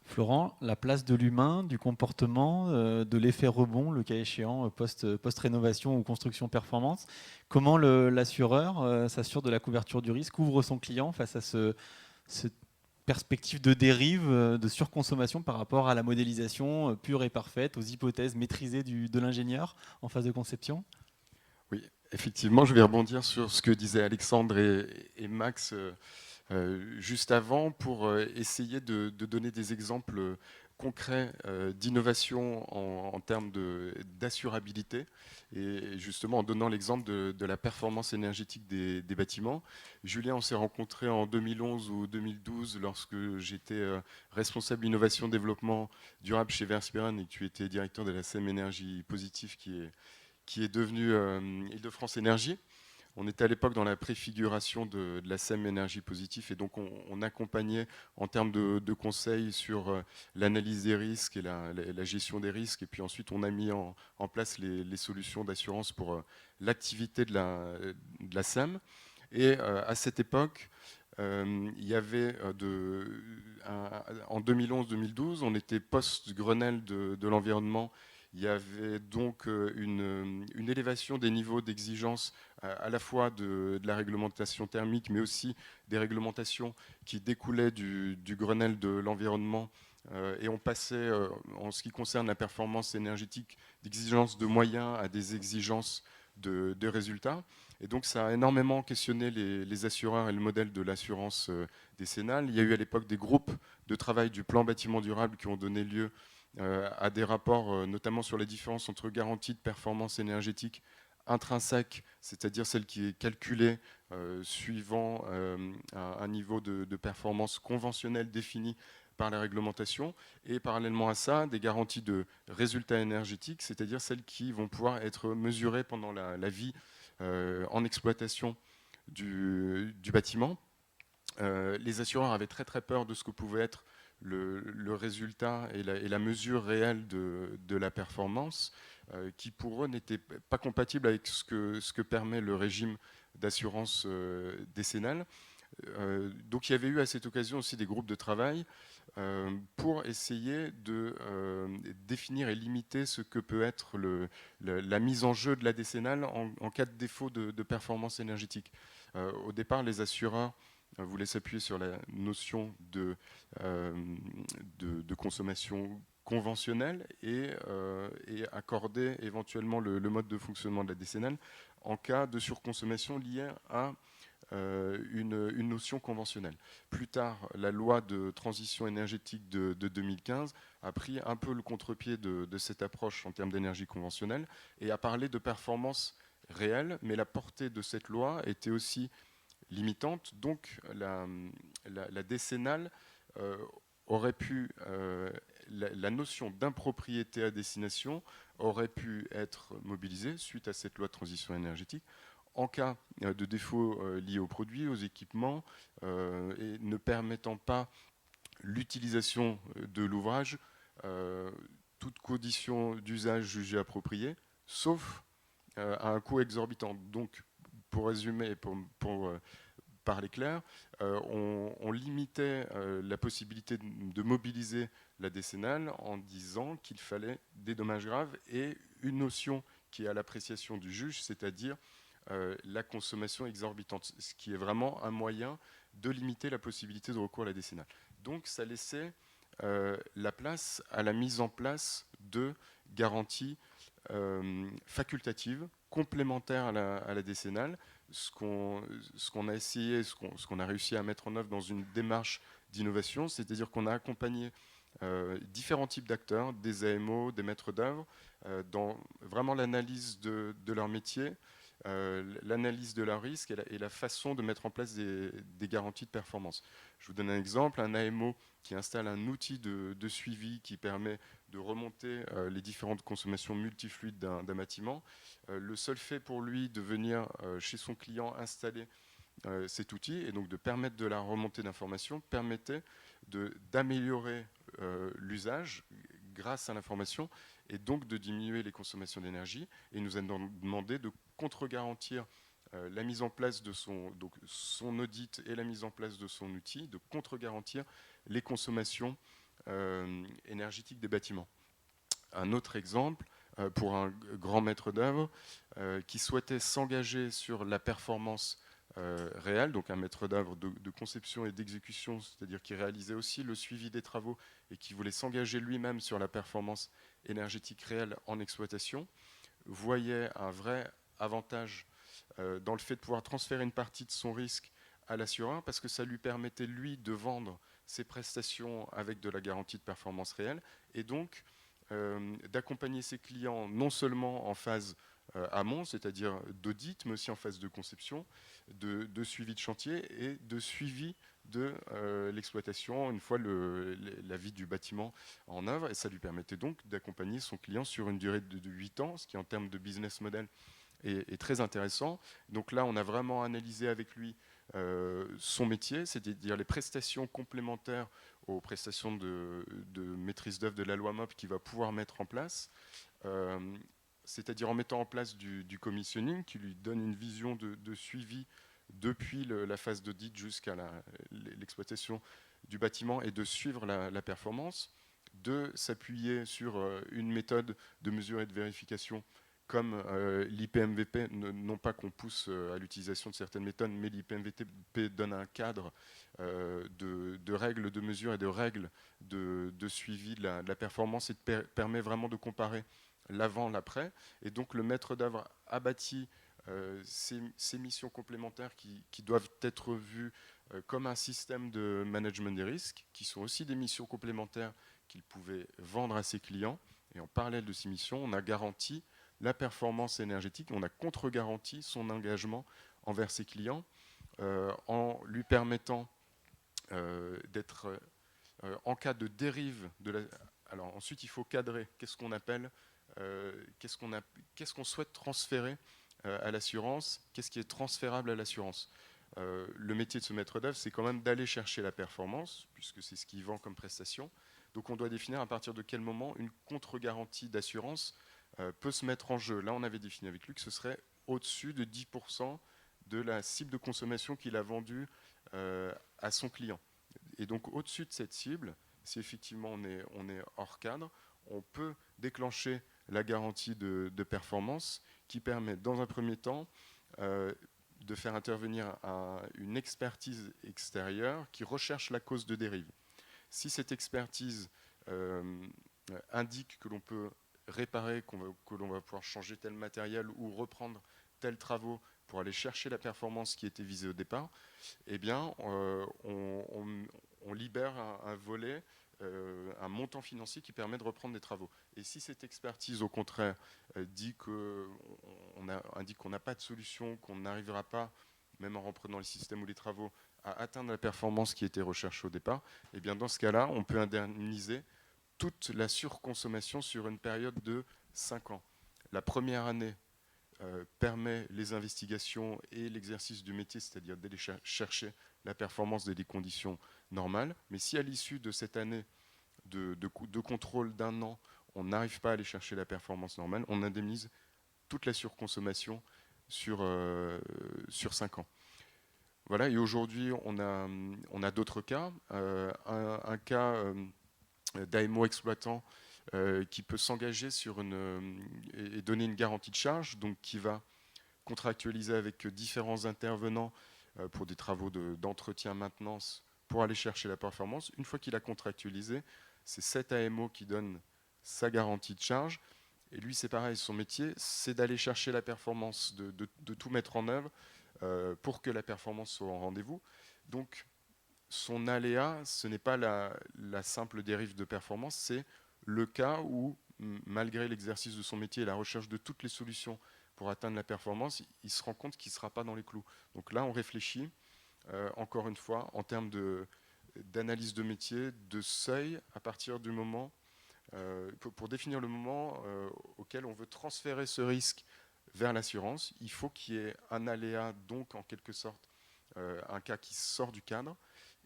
Florent, la place de l'humain, du comportement, de l'effet rebond, le cas échéant, post-rénovation ou construction performance. Comment l'assureur s'assure de la couverture du risque, couvre son client face à cette perspective de dérive, de surconsommation par rapport à la modélisation pure et parfaite, aux hypothèses maîtrisées de l'ingénieur en phase de conception? Oui, effectivement, je vais rebondir sur ce que disaient Alexandre et Max juste avant pour essayer de donner des exemples concrets d'innovation en termes d'assurabilité et justement en donnant l'exemple de la performance énergétique des bâtiments. Julien, on s'est rencontrés en 2011 ou 2012 lorsque j'étais responsable innovation développement durable chez Verspiren et que tu étais directeur de la SEM Énergie Positive qui est devenue Île-de-France Énergie. On était à l'époque dans la préfiguration de la SEM Énergie Positive et donc on accompagnait en termes de conseils sur l'analyse des risques et la gestion des risques. Et puis ensuite, on a mis en place les solutions d'assurance pour l'activité de la SEM. Et à cette époque, il y avait en 2011-2012, on était post-Grenelle de l'environnement. Il y avait donc une élévation des niveaux d'exigence à la fois de la réglementation thermique, mais aussi des réglementations qui découlaient du Grenelle de l'environnement. Et on passait, en ce qui concerne la performance énergétique, d'exigences de moyens à des exigences de résultats. Et donc ça a énormément questionné les assureurs et le modèle de l'assurance décennale. Il y a eu à l'époque des groupes de travail du plan bâtiment durable qui ont donné lieu à des rapports notamment sur les différences entre garantie de performance énergétique intrinsèque, c'est-à-dire celle qui est calculée suivant un niveau de performance conventionnelle défini par la réglementation, et parallèlement à ça, des garanties de résultats énergétiques, c'est-à-dire celles qui vont pouvoir être mesurées pendant la vie en exploitation du bâtiment. Les assureurs avaient très très peur de ce que pouvait être le résultat et la mesure réelle de la performance, qui pour eux n'était pas compatible avec ce que permet le régime d'assurance décennale. Donc il y avait eu à cette occasion aussi des groupes de travail pour essayer de définir et limiter ce que peut être la mise en jeu de la décennale en cas de défaut de performance énergétique. Au départ, les assureurs voulaient s'appuyer sur la notion de consommation conventionnelle et accorder éventuellement le mode de fonctionnement de la décennale en cas de surconsommation liée à une notion conventionnelle. Plus tard, la loi de transition énergétique de 2015 a pris un peu le contre-pied de cette approche en termes d'énergie conventionnelle et a parlé de performance réelle, mais la portée de cette loi était aussi limitante. Donc la décennale aurait pu, la notion d'impropriété à destination aurait pu être mobilisée suite à cette loi de transition énergétique en cas de défaut liés aux produits, aux équipements, et ne permettant pas l'utilisation de l'ouvrage, toute condition d'usage jugée appropriée, sauf à un coût exorbitant. Donc, pour résumer et pour parler clair, on limitait la possibilité de mobiliser la décennale en disant qu'il fallait des dommages graves et une notion qui est à l'appréciation du juge, c'est-à-dire la consommation exorbitante, ce qui est vraiment un moyen de limiter la possibilité de recours à la décennale. Donc ça laissait la place à la mise en place de garanties facultatives, complémentaires à la décennale, ce qu'on a essayé, ce qu'on a réussi à mettre en œuvre dans une démarche d'innovation, c'est-à-dire qu'on a accompagné différents types d'acteurs, des AMO, des maîtres d'œuvre, dans vraiment l'analyse de leur métier, l'analyse de leur risque et la façon de mettre en place des garanties de performance. Je vous donne un exemple, un AMO qui installe un outil de suivi qui permet de remonter les différentes consommations multifluides d'un bâtiment. Le seul fait pour lui de venir chez son client installer cet outil et donc de permettre de la remontée d'informations permettait d'améliorer l'usage grâce à l'information et donc de diminuer les consommations d'énergie. Et nous avons demandé de contre-garantir la mise en place de son audit et la mise en place de son outil, de contre-garantir les consommations énergétiques des bâtiments. Un autre exemple, pour un grand maître d'œuvre qui souhaitait s'engager sur la performance réelle, donc un maître d'œuvre de conception et d'exécution, c'est-à-dire qui réalisait aussi le suivi des travaux et qui voulait s'engager lui-même sur la performance énergétique réelle en exploitation, voyait un vrai avantage dans le fait de pouvoir transférer une partie de son risque à l'assureur parce que ça lui permettait, lui, de vendre ses prestations avec de la garantie de performance réelle et donc d'accompagner ses clients non seulement en phase amont, c'est-à-dire d'audit, mais aussi en phase de conception, de suivi de chantier et de suivi de l'exploitation une fois la vie du bâtiment en œuvre. Et ça lui permettait donc d'accompagner son client sur une durée de 8 ans, ce qui en termes de business model est très intéressant. Donc là, on a vraiment analysé avec lui son métier, c'est-à-dire les prestations complémentaires aux prestations de maîtrise d'œuvre de la loi MOP qu'il va pouvoir mettre en place, c'est-à-dire en mettant en place du commissioning qui lui donne une vision de suivi depuis la phase d'audit jusqu'à l'exploitation du bâtiment et de suivre la performance, de s'appuyer sur une méthode de mesure et de vérification comme l'IPMVP, non pas qu'on pousse à l'utilisation de certaines méthodes, mais l'IPMVP donne un cadre de règles de mesure et de règles de suivi de la performance et permet vraiment de comparer l'avant, l'après. Et donc le maître d'œuvre a bâti ces missions complémentaires qui doivent être vues comme un système de management des risques, qui sont aussi des missions complémentaires qu'il pouvait vendre à ses clients. Et en parallèle de ces missions, on a garanti la performance énergétique, on a contre-garanti son engagement envers ses clients en lui permettant d'être, en cas de dérive alors ensuite il faut cadrer, qu'est-ce qu'on appelle, qu'est-ce qu'on souhaite transférer à l'assurance, qu'est-ce qui est transférable à l'assurance. Le métier de ce maître d'œuvre, c'est quand même d'aller chercher la performance, puisque c'est ce qu'il vend comme prestation. Donc on doit définir à partir de quel moment une contre-garantie d'assurance peut se mettre en jeu. Là, on avait défini avec lui que ce serait au-dessus de 10% de la cible de consommation qu'il a vendue à son client. Et donc, au-dessus de cette cible, si effectivement on est hors cadre, on peut déclencher la garantie de performance qui permet, dans un premier temps, de faire intervenir une expertise extérieure qui recherche la cause de dérive. Si cette expertise indique que l'on peut réparer, que l'on va pouvoir changer tel matériel ou reprendre tels travaux pour aller chercher la performance qui était visée au départ, eh bien, on libère un volet, un montant financier qui permet de reprendre des travaux. Et si cette expertise, au contraire, indique qu'on n'a pas de solution, qu'on n'arrivera pas, même en reprenant le système ou les travaux, à atteindre la performance qui était recherchée au départ, eh bien, dans ce cas-là, on peut indemniser toute la surconsommation sur une période de 5 ans. La première année permet les investigations et l'exercice du métier, c'est-à-dire d'aller chercher la performance dans des conditions normales. Mais si à l'issue de cette année de contrôle d'un an, on n'arrive pas à aller chercher la performance normale, on indemnise toute la surconsommation sur 5 ans. Voilà, et aujourd'hui, on a d'autres cas. Un cas d'AMO exploitant qui peut s'engager sur et donner une garantie de charge, donc qui va contractualiser avec différents intervenants pour des travaux d'entretien, maintenance, pour aller chercher la performance. Une fois qu'il a contractualisé, c'est cet AMO qui donne sa garantie de charge. Et lui, c'est pareil, son métier, c'est d'aller chercher la performance, de tout mettre en œuvre pour que la performance soit au rendez-vous. Donc, son aléa, ce n'est pas la simple dérive de performance, c'est le cas où, malgré l'exercice de son métier et la recherche de toutes les solutions pour atteindre la performance, il se rend compte qu'il ne sera pas dans les clous. Donc là, on réfléchit, encore une fois, en termes d'analyse de métier, de seuil, à partir du moment, pour définir le moment auquel on veut transférer ce risque vers l'assurance, il faut qu'il y ait un aléa, donc en quelque sorte, un cas qui sort du cadre,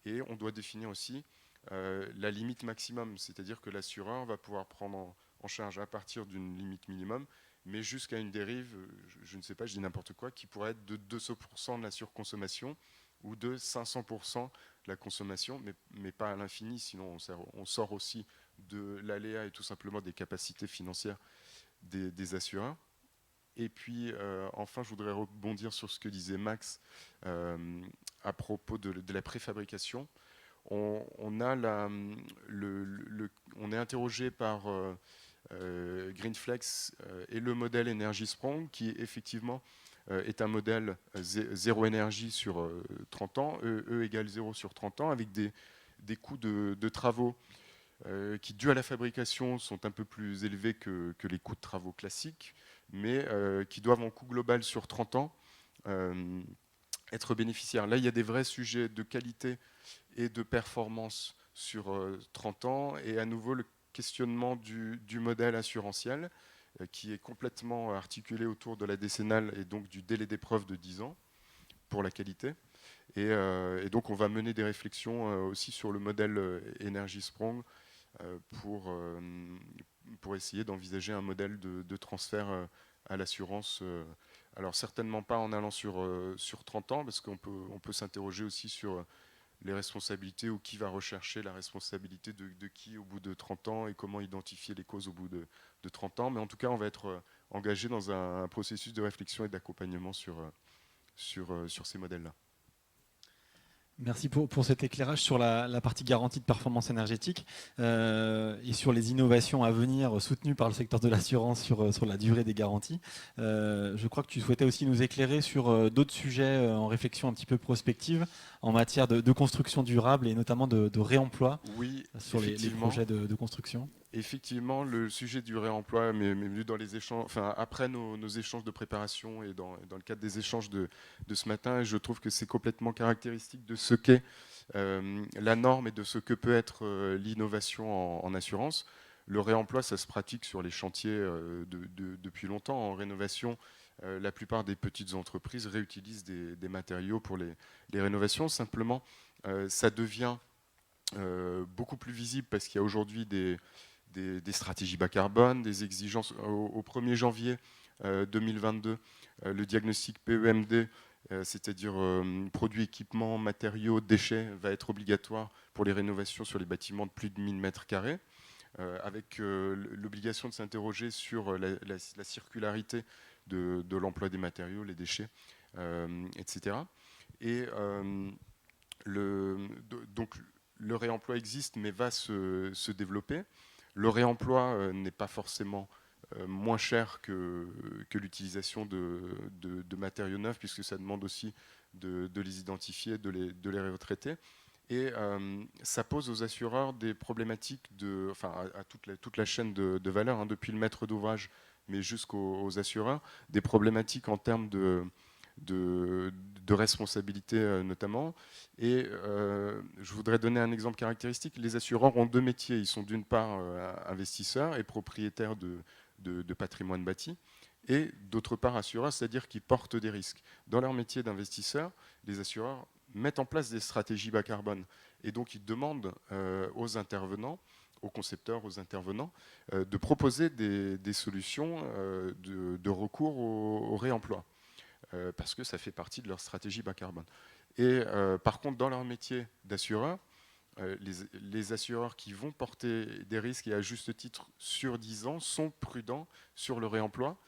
et on doit définir aussi la limite maximum, c'est-à-dire que l'assureur va pouvoir prendre en charge à partir d'une limite minimum, mais jusqu'à une dérive, je ne sais pas, je dis n'importe quoi, qui pourrait être de 200% de la surconsommation ou de 500% de la consommation, mais pas à l'infini, sinon on sort aussi de l'aléa et tout simplement des capacités financières des assureurs. Et puis, enfin, je voudrais rebondir sur ce que disait Max à propos de la préfabrication. On est interrogé par Greenflex et le modèle Energy Sprong, qui effectivement est un modèle zéro énergie sur 30 ans, E égale 0 sur 30 ans, avec des coûts de travaux qui, dû à la fabrication, sont un peu plus élevés que les coûts de travaux classiques, mais qui doivent en coût global sur 30 ans être bénéficiaires. Là, il y a des vrais sujets de qualité et de performance sur 30 ans, et à nouveau le questionnement du modèle assurantiel qui est complètement articulé autour de la décennale et donc du délai d'épreuve de 10 ans pour la qualité. Et donc on va mener des réflexions aussi sur le modèle Energy Sprong pour essayer d'envisager un modèle de transfert à l'assurance. Alors certainement pas en allant sur 30 ans, parce qu'on peut s'interroger aussi sur les responsabilités, ou qui va rechercher la responsabilité de qui au bout de 30 ans, et comment identifier les causes au bout de 30 ans. Mais en tout cas, on va être engagé dans un processus de réflexion et d'accompagnement sur ces modèles-là. Merci pour cet éclairage sur la partie garantie de performance énergétique et sur les innovations à venir soutenues par le secteur de l'assurance sur la durée des garanties. Je crois que tu souhaitais aussi nous éclairer sur d'autres sujets en réflexion un petit peu prospective en matière de construction durable et notamment de réemploi sur les projets de construction. Effectivement, le sujet du réemploi, mais venu dans les échanges, enfin, après nos échanges de préparation et dans le cadre des échanges de ce matin, je trouve que c'est complètement caractéristique de ce qu'est la norme et de ce que peut être l'innovation en assurance. Le réemploi, ça se pratique sur les chantiers depuis longtemps. En rénovation, la plupart des petites entreprises réutilisent des matériaux pour les rénovations. Simplement, ça devient beaucoup plus visible parce qu'il y a aujourd'hui des stratégies bas carbone, des exigences. Au 1er janvier 2022, le diagnostic PEMD, c'est-à-dire produits, équipements, matériaux, déchets, va être obligatoire pour les rénovations sur les bâtiments de plus de 1000 m², avec l'obligation de s'interroger sur la circularité de l'emploi des matériaux, les déchets, etc. Et donc le réemploi existe, mais va se développer. Le réemploi n'est pas forcément moins cher que l'utilisation de matériaux neufs, puisque ça demande aussi de les identifier, de les retraiter. Et ça pose aux assureurs des problématiques, à toute la chaîne de valeur, hein, depuis le maître d'ouvrage, mais jusqu'aux assureurs, des problématiques en termes de responsabilité notamment. Et je voudrais donner un exemple caractéristique. Les assureurs ont deux métiers. Ils sont d'une part investisseurs et propriétaires de patrimoine bâti, et d'autre part assureurs, c'est-à-dire qu'ils portent des risques. Dans leur métier d'investisseur, les assureurs mettent en place des stratégies bas carbone. Et donc ils demandent aux intervenants, aux concepteurs, aux intervenants, de proposer des solutions de recours au réemploi. Parce que ça fait partie de leur stratégie bas carbone. Et par contre, dans leur métier d'assureur, les assureurs qui vont porter des risques, et à juste titre sur 10 ans, sont prudents sur le réemploi,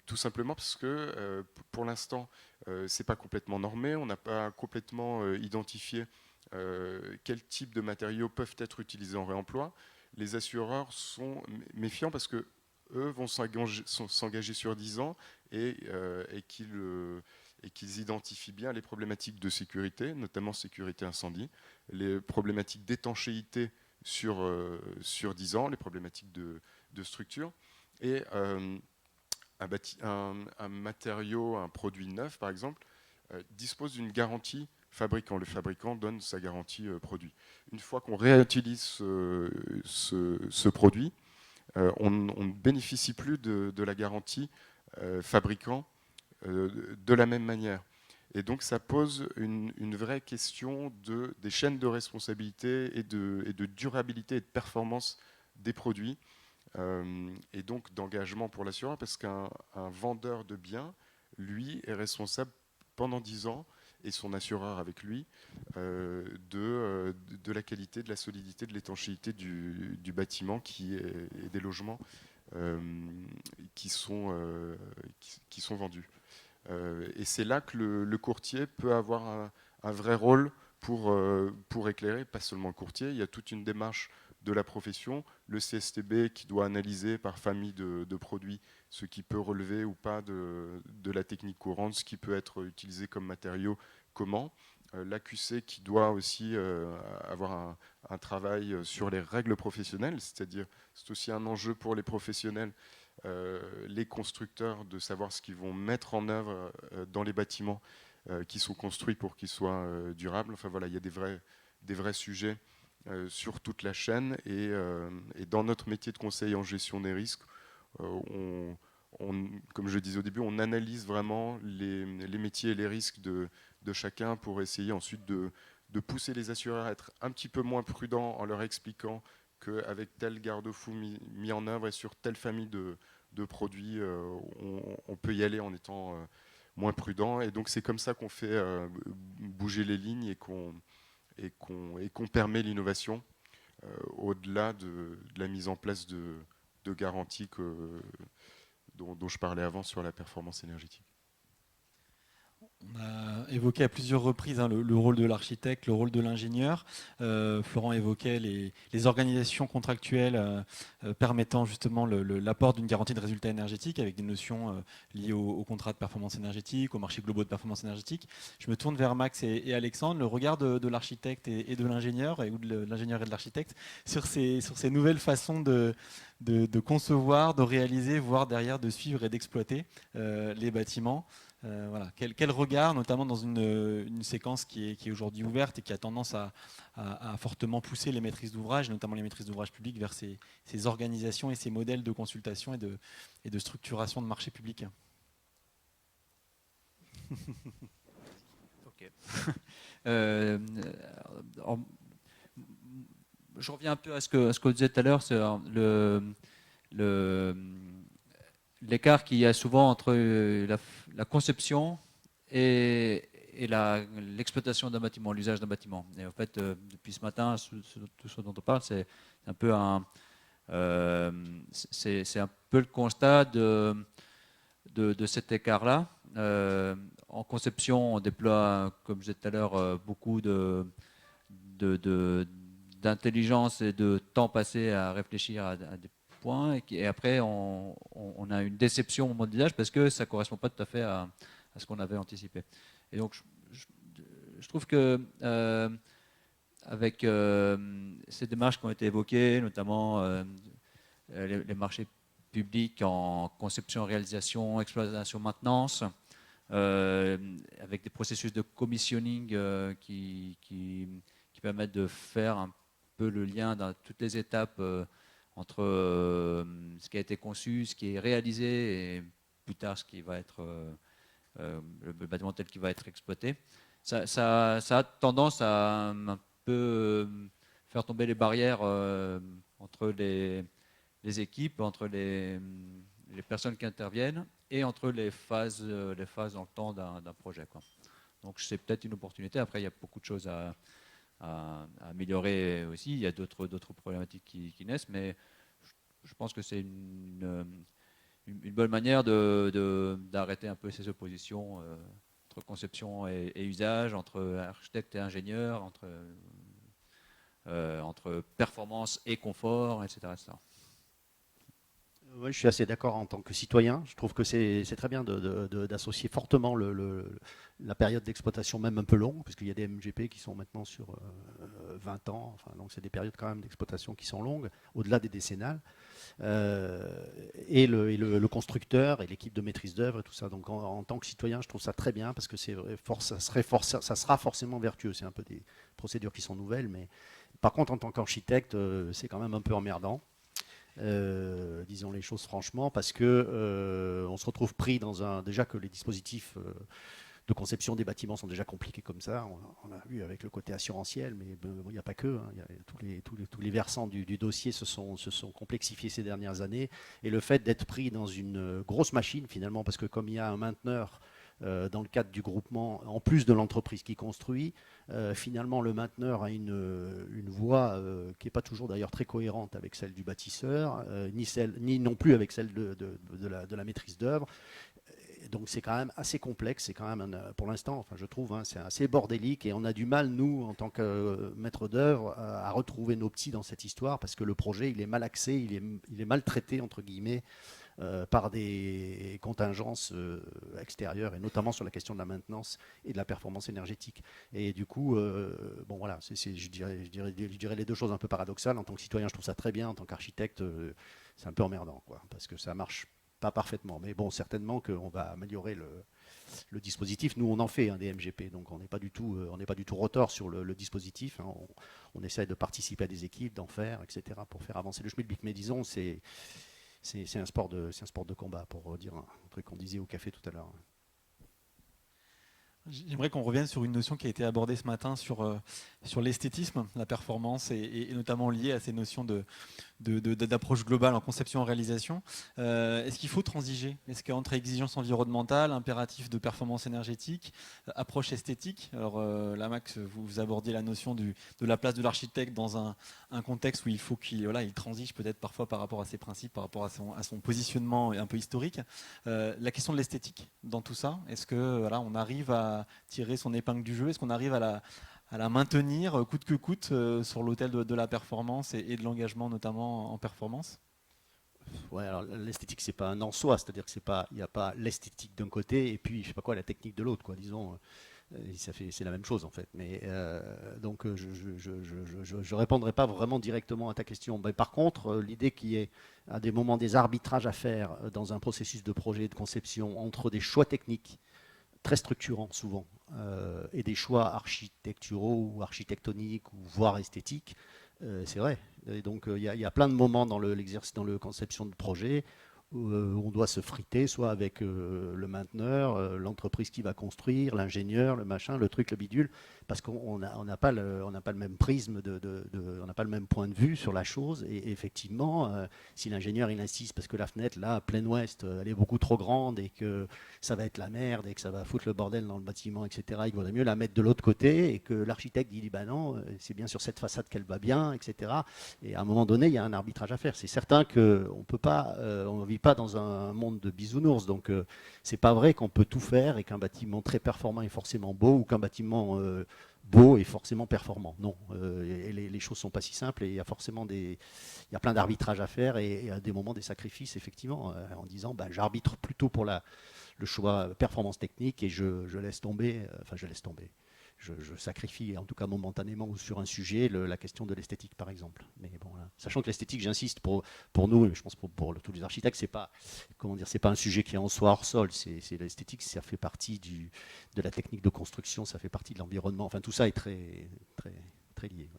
tout simplement parce que pour l'instant, ce n'est pas complètement normé, on n'a pas complètement identifié quel type de matériaux peuvent être utilisés en réemploi. Les assureurs sont méfiants parce que eux vont s'engager sur 10 ans et qu'ils identifient bien les problématiques de sécurité, notamment sécurité incendie, les problématiques d'étanchéité sur 10 ans, les problématiques de structure. Et un matériau, un produit neuf, par exemple, dispose d'une garantie fabricant. Le fabricant donne sa garantie produit. Une fois qu'on réutilise ce produit, on ne bénéficie plus de la garantie fabricant de la même manière. Et donc ça pose une vraie question des chaînes de responsabilité et de durabilité et de performance des produits, et donc d'engagement pour l'assureur, parce qu'un vendeur de biens, lui, est responsable pendant 10 ans, et son assureur avec lui, de la qualité, de la solidité, de l'étanchéité du bâtiment et des logements qui sont vendus. Et c'est là que le courtier peut avoir un vrai rôle pour éclairer, pas seulement le courtier, il y a toute une démarche de la profession, le CSTB qui doit analyser par famille de produits ce qui peut relever ou pas de la technique courante, ce qui peut être utilisé comme matériau, comment. L'AQC qui doit aussi avoir un travail sur les règles professionnelles, c'est-à-dire c'est aussi un enjeu pour les professionnels, les constructeurs, de savoir ce qu'ils vont mettre en œuvre dans les bâtiments qui sont construits pour qu'ils soient durables. Enfin voilà, il y a des vrais sujets sur toute la chaîne, et dans notre métier de conseil en gestion des risques, comme je le disais au début, on analyse vraiment les métiers et les risques de chacun pour essayer ensuite de pousser les assureurs à être un petit peu moins prudents en leur expliquant qu'avec tel garde-fou mis en œuvre et sur telle famille de produits, on peut y aller en étant moins prudent. Et donc c'est comme ça qu'on fait bouger les lignes et qu'on permet l'innovation au-delà de la mise en place de garanties dont je parlais avant sur la performance énergétique. On a évoqué à plusieurs reprises le rôle de l'architecte, le rôle de l'ingénieur. Florent évoquait les organisations contractuelles permettant justement l'apport d'une garantie de résultat énergétique avec des notions liées au contrat de performance énergétique, aux marchés globaux de performance énergétique. Je me tourne vers Max et Alexandre. Le regard de l'architecte et de l'ingénieur, ou de l'ingénieur et de l'architecte, sur ces nouvelles façons de concevoir, de réaliser, voire derrière de suivre et d'exploiter les bâtiments. Voilà. Quel regard, notamment dans une séquence qui est aujourd'hui ouverte et qui a tendance à fortement pousser les maîtrises d'ouvrage, notamment les maîtrises d'ouvrage publiques, vers ces organisations et ces modèles de consultation et de structuration de marché public. Ok. Je reviens un peu à ce qu'on disait tout à l'heure, c'est l'écart qu'il y a souvent entre la conception et l'exploitation d'un bâtiment, l'usage d'un bâtiment. Et en fait, depuis ce matin, tout ce dont on parle, c'est un peu c'est un peu le constat de cet écart-là. En conception, on déploie, comme je disais tout à l'heure, beaucoup d'intelligence et de temps passé à réfléchir à des point, et après on a une déception au moment du village parce que ça ne correspond pas tout à fait à ce qu'on avait anticipé. Et donc je trouve que avec ces démarches qui ont été évoquées, notamment les marchés publics en conception, réalisation, exploitation, maintenance, avec des processus de commissioning qui permettent de faire un peu le lien dans toutes les étapes entre ce qui a été conçu, ce qui est réalisé et plus tard ce qui va être le bâtiment tel qu'il va être exploité. Ça a tendance à un peu faire tomber les barrières entre les équipes, entre les personnes qui interviennent et entre les phases dans le temps d'un projet, quoi. Donc c'est peut-être une opportunité. Après, il y a beaucoup de choses à améliorer aussi. Il y a d'autres problématiques qui naissent, mais je pense que c'est une bonne manière d'arrêter un peu ces oppositions entre conception et usage, entre architecte et ingénieur, entre performance et confort, etc. Oui, je suis assez d'accord en tant que citoyen. Je trouve que c'est très bien d'associer fortement la période d'exploitation, même un peu longue, parce qu'il y a des MGP qui sont maintenant sur 20 ans. Enfin, donc c'est des périodes quand même d'exploitation qui sont longues, au-delà des décennales. Et le constructeur et l'équipe de maîtrise d'œuvre et tout ça. Donc en tant que citoyen, je trouve ça très bien parce que ça sera forcément vertueux. C'est un peu des procédures qui sont nouvelles, mais par contre, en tant qu'architecte, c'est quand même un peu emmerdant. Disons les choses franchement, parce que on se retrouve pris déjà que les dispositifs de conception des bâtiments sont déjà compliqués comme ça. On a vu avec le côté assurantiel, mais il n'y a pas que. Il y a tous les versants du dossier se sont complexifiés ces dernières années. Et le fait d'être pris dans une grosse machine, finalement, parce que comme il y a un mainteneur dans le cadre du groupement, en plus de l'entreprise qui construit, finalement le mainteneur a une voie qui n'est pas toujours d'ailleurs très cohérente avec celle du bâtisseur, ni non plus avec celle de la maîtrise d'œuvre. Donc c'est quand même assez complexe, c'est quand même pour l'instant, enfin je trouve, c'est assez bordélique et on a du mal, nous, en tant que maître d'œuvre, à retrouver nos petits dans cette histoire parce que le projet, il est mal axé, il est mal traité, entre guillemets, par des contingences extérieures et notamment sur la question de la maintenance et de la performance énergétique. Et du coup, bon voilà, je dirais les deux choses un peu paradoxales. En tant que citoyen, je trouve ça très bien. En tant qu'architecte, c'est un peu emmerdant, quoi, parce que ça marche pas parfaitement. Mais bon, certainement qu'on va améliorer le dispositif. Nous, on en fait des MGP, donc on n'est pas du tout rotor sur le dispositif. On essaie de participer à des équipes, d'en faire, etc., pour faire avancer le schmilblick. Mais disons, c'est un sport de combat, pour dire un truc qu'on disait au café tout à l'heure. J'aimerais qu'on revienne sur une notion qui a été abordée ce matin sur l'esthétisme, la performance et notamment liée à ces notions d'approche globale en conception et en réalisation. Est-ce qu'il faut transiger? Est-ce qu'entre exigences environnementales, impératifs de performance énergétique, approche esthétique, alors là Max, vous abordiez la notion de la place de l'architecte dans un contexte où il faut qu'il transige peut-être parfois par rapport à ses principes, par rapport à son positionnement un peu historique. La question de l'esthétique dans tout ça, est-ce que on arrive à tirer son épingle du jeu? Est-ce qu'on arrive à la maintenir coûte que coûte sur l'autel de la performance et de l'engagement notamment en performance? Ouais, alors l'esthétique, c'est pas un en soi, c'est-à-dire que il n'y a pas l'esthétique d'un côté et puis je sais pas quoi la technique de l'autre, quoi. Disons, c'est la même chose en fait. Mais donc je répondrai pas vraiment directement à ta question. Mais par contre, l'idée qu'il y ait à des moments des arbitrages à faire dans un processus de projet de conception entre des choix techniques très structurants souvent et des choix architecturaux ou architectoniques ou voire esthétiques, c'est vrai. Et donc il y a plein de moments dans l'exercice, dans la conception de projet où on doit se friter, soit avec le mainteneur, l'entreprise qui va construire, l'ingénieur, le machin, le truc, le bidule, parce qu'on n'a pas le même prisme, on n'a pas le même point de vue sur la chose. Et effectivement, si l'ingénieur il insiste parce que la fenêtre là, plein ouest, elle est beaucoup trop grande et que ça va être la merde et que ça va foutre le bordel dans le bâtiment, etc., il vaudrait mieux la mettre de l'autre côté et que l'architecte dit bah non, c'est bien sur cette façade qu'elle va bien, etc. Et à un moment donné, il y a un arbitrage à faire. C'est certain qu'on peut pas, on ne vit pas dans un monde de bisounours. Donc, c'est pas vrai qu'on peut tout faire et qu'un bâtiment très performant est forcément beau ou qu'un bâtiment beau est forcément performant. Non, et les choses sont pas si simples et il y a forcément il y a plein d'arbitrages à faire et à des moments des sacrifices, effectivement, en disant j'arbitre plutôt pour le choix performance technique et je laisse tomber, je sacrifie en tout cas momentanément ou sur un sujet la question de l'esthétique par exemple. Mais bon, là, sachant que l'esthétique, j'insiste pour nous, et je pense pour tous les architectes, c'est pas c'est pas un sujet qui est en soi hors sol. C'est l'esthétique, ça fait partie de la technique de construction, ça fait partie de l'environnement. Enfin, tout ça est très très très lié.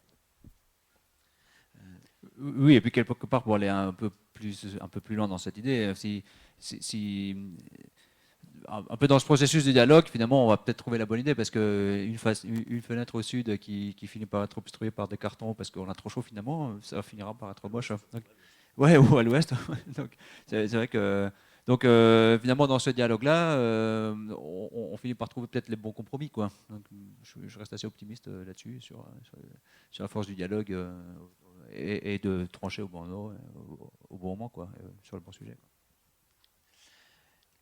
Oui, et puis quelque part, pour aller un peu plus loin dans cette idée, un peu dans ce processus de dialogue, finalement, on va peut-être trouver la bonne idée, parce qu'une fenêtre au sud qui finit par être obstruée par des cartons parce qu'on a trop chaud, finalement, ça finira par être moche. Donc, ouais, ou à l'ouest. Donc, c'est vrai que... Donc, finalement, dans ce dialogue-là, on finit par trouver peut-être les bons compromis, quoi. Donc, je reste assez optimiste là-dessus, sur la force du dialogue et de trancher au bon moment, quoi, sur le bon sujet, quoi.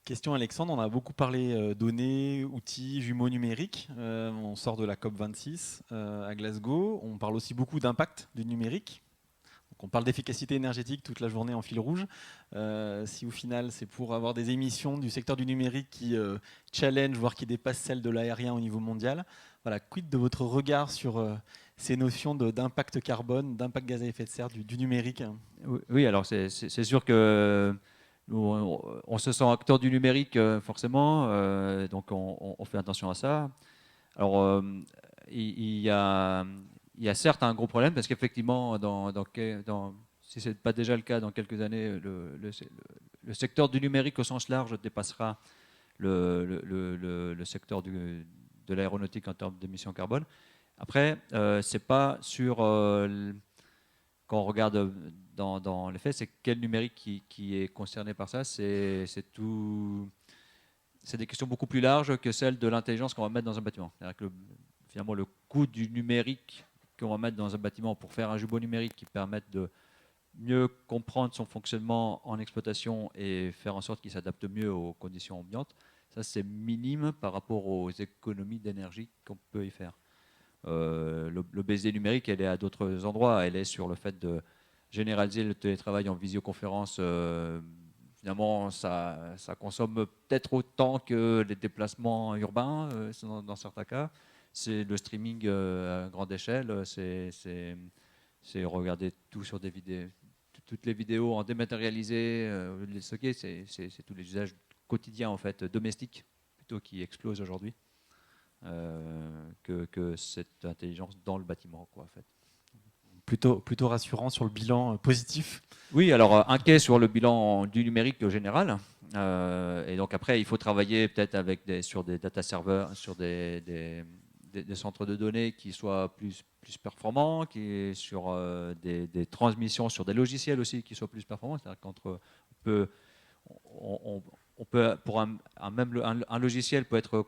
Question Alexandre, on a beaucoup parlé données, outils, jumeaux numériques. On sort de la COP26 à Glasgow. On parle aussi beaucoup d'impact du numérique. Donc on parle d'efficacité énergétique toute la journée en fil rouge. Si au final c'est pour avoir des émissions du secteur du numérique qui challenge, voire qui dépassent celles de l'aérien au niveau mondial, voilà, quid de votre regard sur ces notions d'impact carbone, d'impact gaz à effet de serre du numérique? Oui, alors c'est sûr que on se sent acteur du numérique, forcément, donc on fait attention à ça. Alors, il y a certes un gros problème, parce qu'effectivement, si ce n'est pas déjà le cas, dans quelques années, le secteur du numérique au sens large dépassera le secteur de l'aéronautique en termes d'émissions carbone. Après, c'est pas sur... quand on regarde dans les faits, c'est quel numérique qui est concerné par ça. C'est des questions beaucoup plus larges que celles de l'intelligence qu'on va mettre dans un bâtiment. C'est-à-dire que finalement, le coût du numérique qu'on va mettre dans un bâtiment pour faire un jumeau numérique qui permette de mieux comprendre son fonctionnement en exploitation et faire en sorte qu'il s'adapte mieux aux conditions ambiantes, ça c'est minime par rapport aux économies d'énergie qu'on peut y faire. L'obésité numérique, elle est à d'autres endroits. Elle est sur le fait de généraliser le télétravail en visioconférence. Finalement, ça consomme peut-être autant que les déplacements urbains, dans certains cas. C'est le streaming à grande échelle. C'est regarder tout sur des vidéos, toutes les vidéos en dématérialisé, les stocker. C'est tous les usages quotidiens, en fait, domestiques, plutôt, qui explosent aujourd'hui. Que cette intelligence dans le bâtiment, quoi, en fait. Plutôt rassurant sur le bilan positif. Oui, alors inquiet sur le bilan du numérique au général. Et donc après, il faut travailler peut-être sur des data servers, sur des centres de données qui soient plus performants, sur des transmissions, sur des logiciels aussi qui soient plus performants. C'est-à-dire on peut pour un logiciel peut être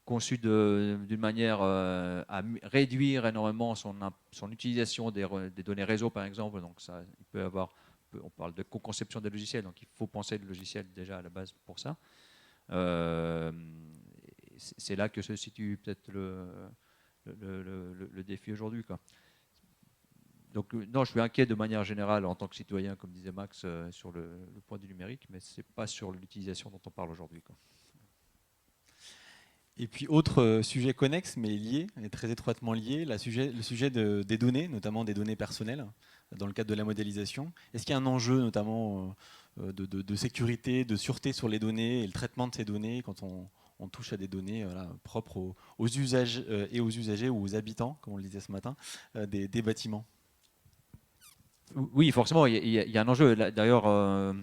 conçu d'une manière à réduire énormément son utilisation des données réseau, par exemple. Donc ça, il peut avoir, on parle de co-conception des logiciels, donc il faut penser le logiciel déjà à la base pour ça. C'est là que se situe peut-être le défi aujourd'hui, quoi. Donc non, je suis inquiet de manière générale en tant que citoyen, comme disait Max, sur le point du numérique, mais ce n'est pas sur l'utilisation dont on parle aujourd'hui, quoi. Et puis autre sujet connexe mais lié, et très étroitement lié, le sujet des données, notamment des données personnelles, dans le cadre de la modélisation. Est-ce qu'il y a un enjeu notamment de sécurité, de sûreté sur les données et le traitement de ces données quand on touche à des données propres aux usages et aux usagers ou aux habitants, comme on le disait ce matin, des bâtiments? Oui, forcément, il y a un enjeu. D'ailleurs,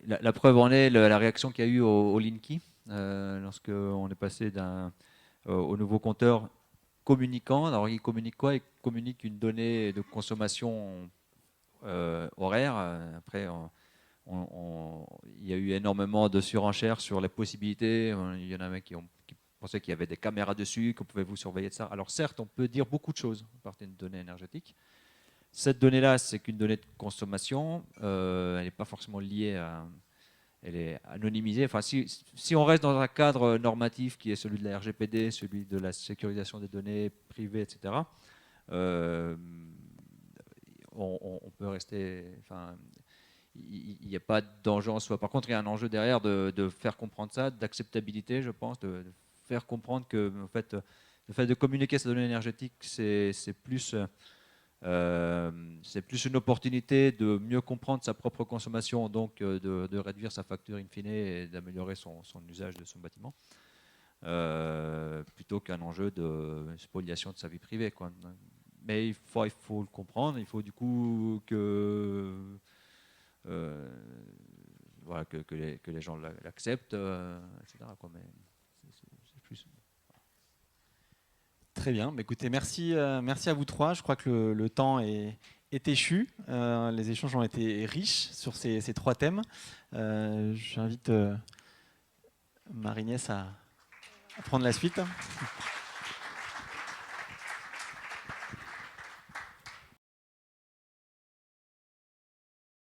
la preuve en est la réaction qu'il y a eu au Linky, lorsqu'on est passé au nouveau compteur communicant. Alors, il communique quoi? Il communique une donnée de consommation horaire. Après, il y a eu énormément de surenchères sur les possibilités. Il y en avait qui pensaient qu'il y avait des caméras dessus, qu'on pouvait vous surveiller de ça. Alors certes, on peut dire beaucoup de choses à partir d'une donnée énergétique. Cette donnée-là, c'est qu'une donnée de consommation. Elle n'est pas forcément liée à... Elle est anonymisée. Enfin, si on reste dans un cadre normatif qui est celui de la RGPD, celui de la sécurisation des données privées, etc., on peut rester... Enfin, il n'y a pas d'enjeu en soi. Par contre, il y a un enjeu derrière de faire comprendre ça, d'acceptabilité, je pense, de faire comprendre que en fait, le fait de communiquer ces données énergétiques, c'est plus une opportunité de mieux comprendre sa propre consommation, donc de réduire sa facture in fine et d'améliorer son usage de son bâtiment, plutôt qu'un enjeu de spoliation de sa vie privée, quoi. Mais il faut le comprendre, il faut du coup voilà, que les gens l'acceptent, etc., quoi. Mais c'est plus... Très bien. Bah, écoutez, merci à vous trois. Je crois que le temps est échu. Les échanges ont été riches sur ces 3 thèmes. J'invite Marie-Agnès à prendre la suite.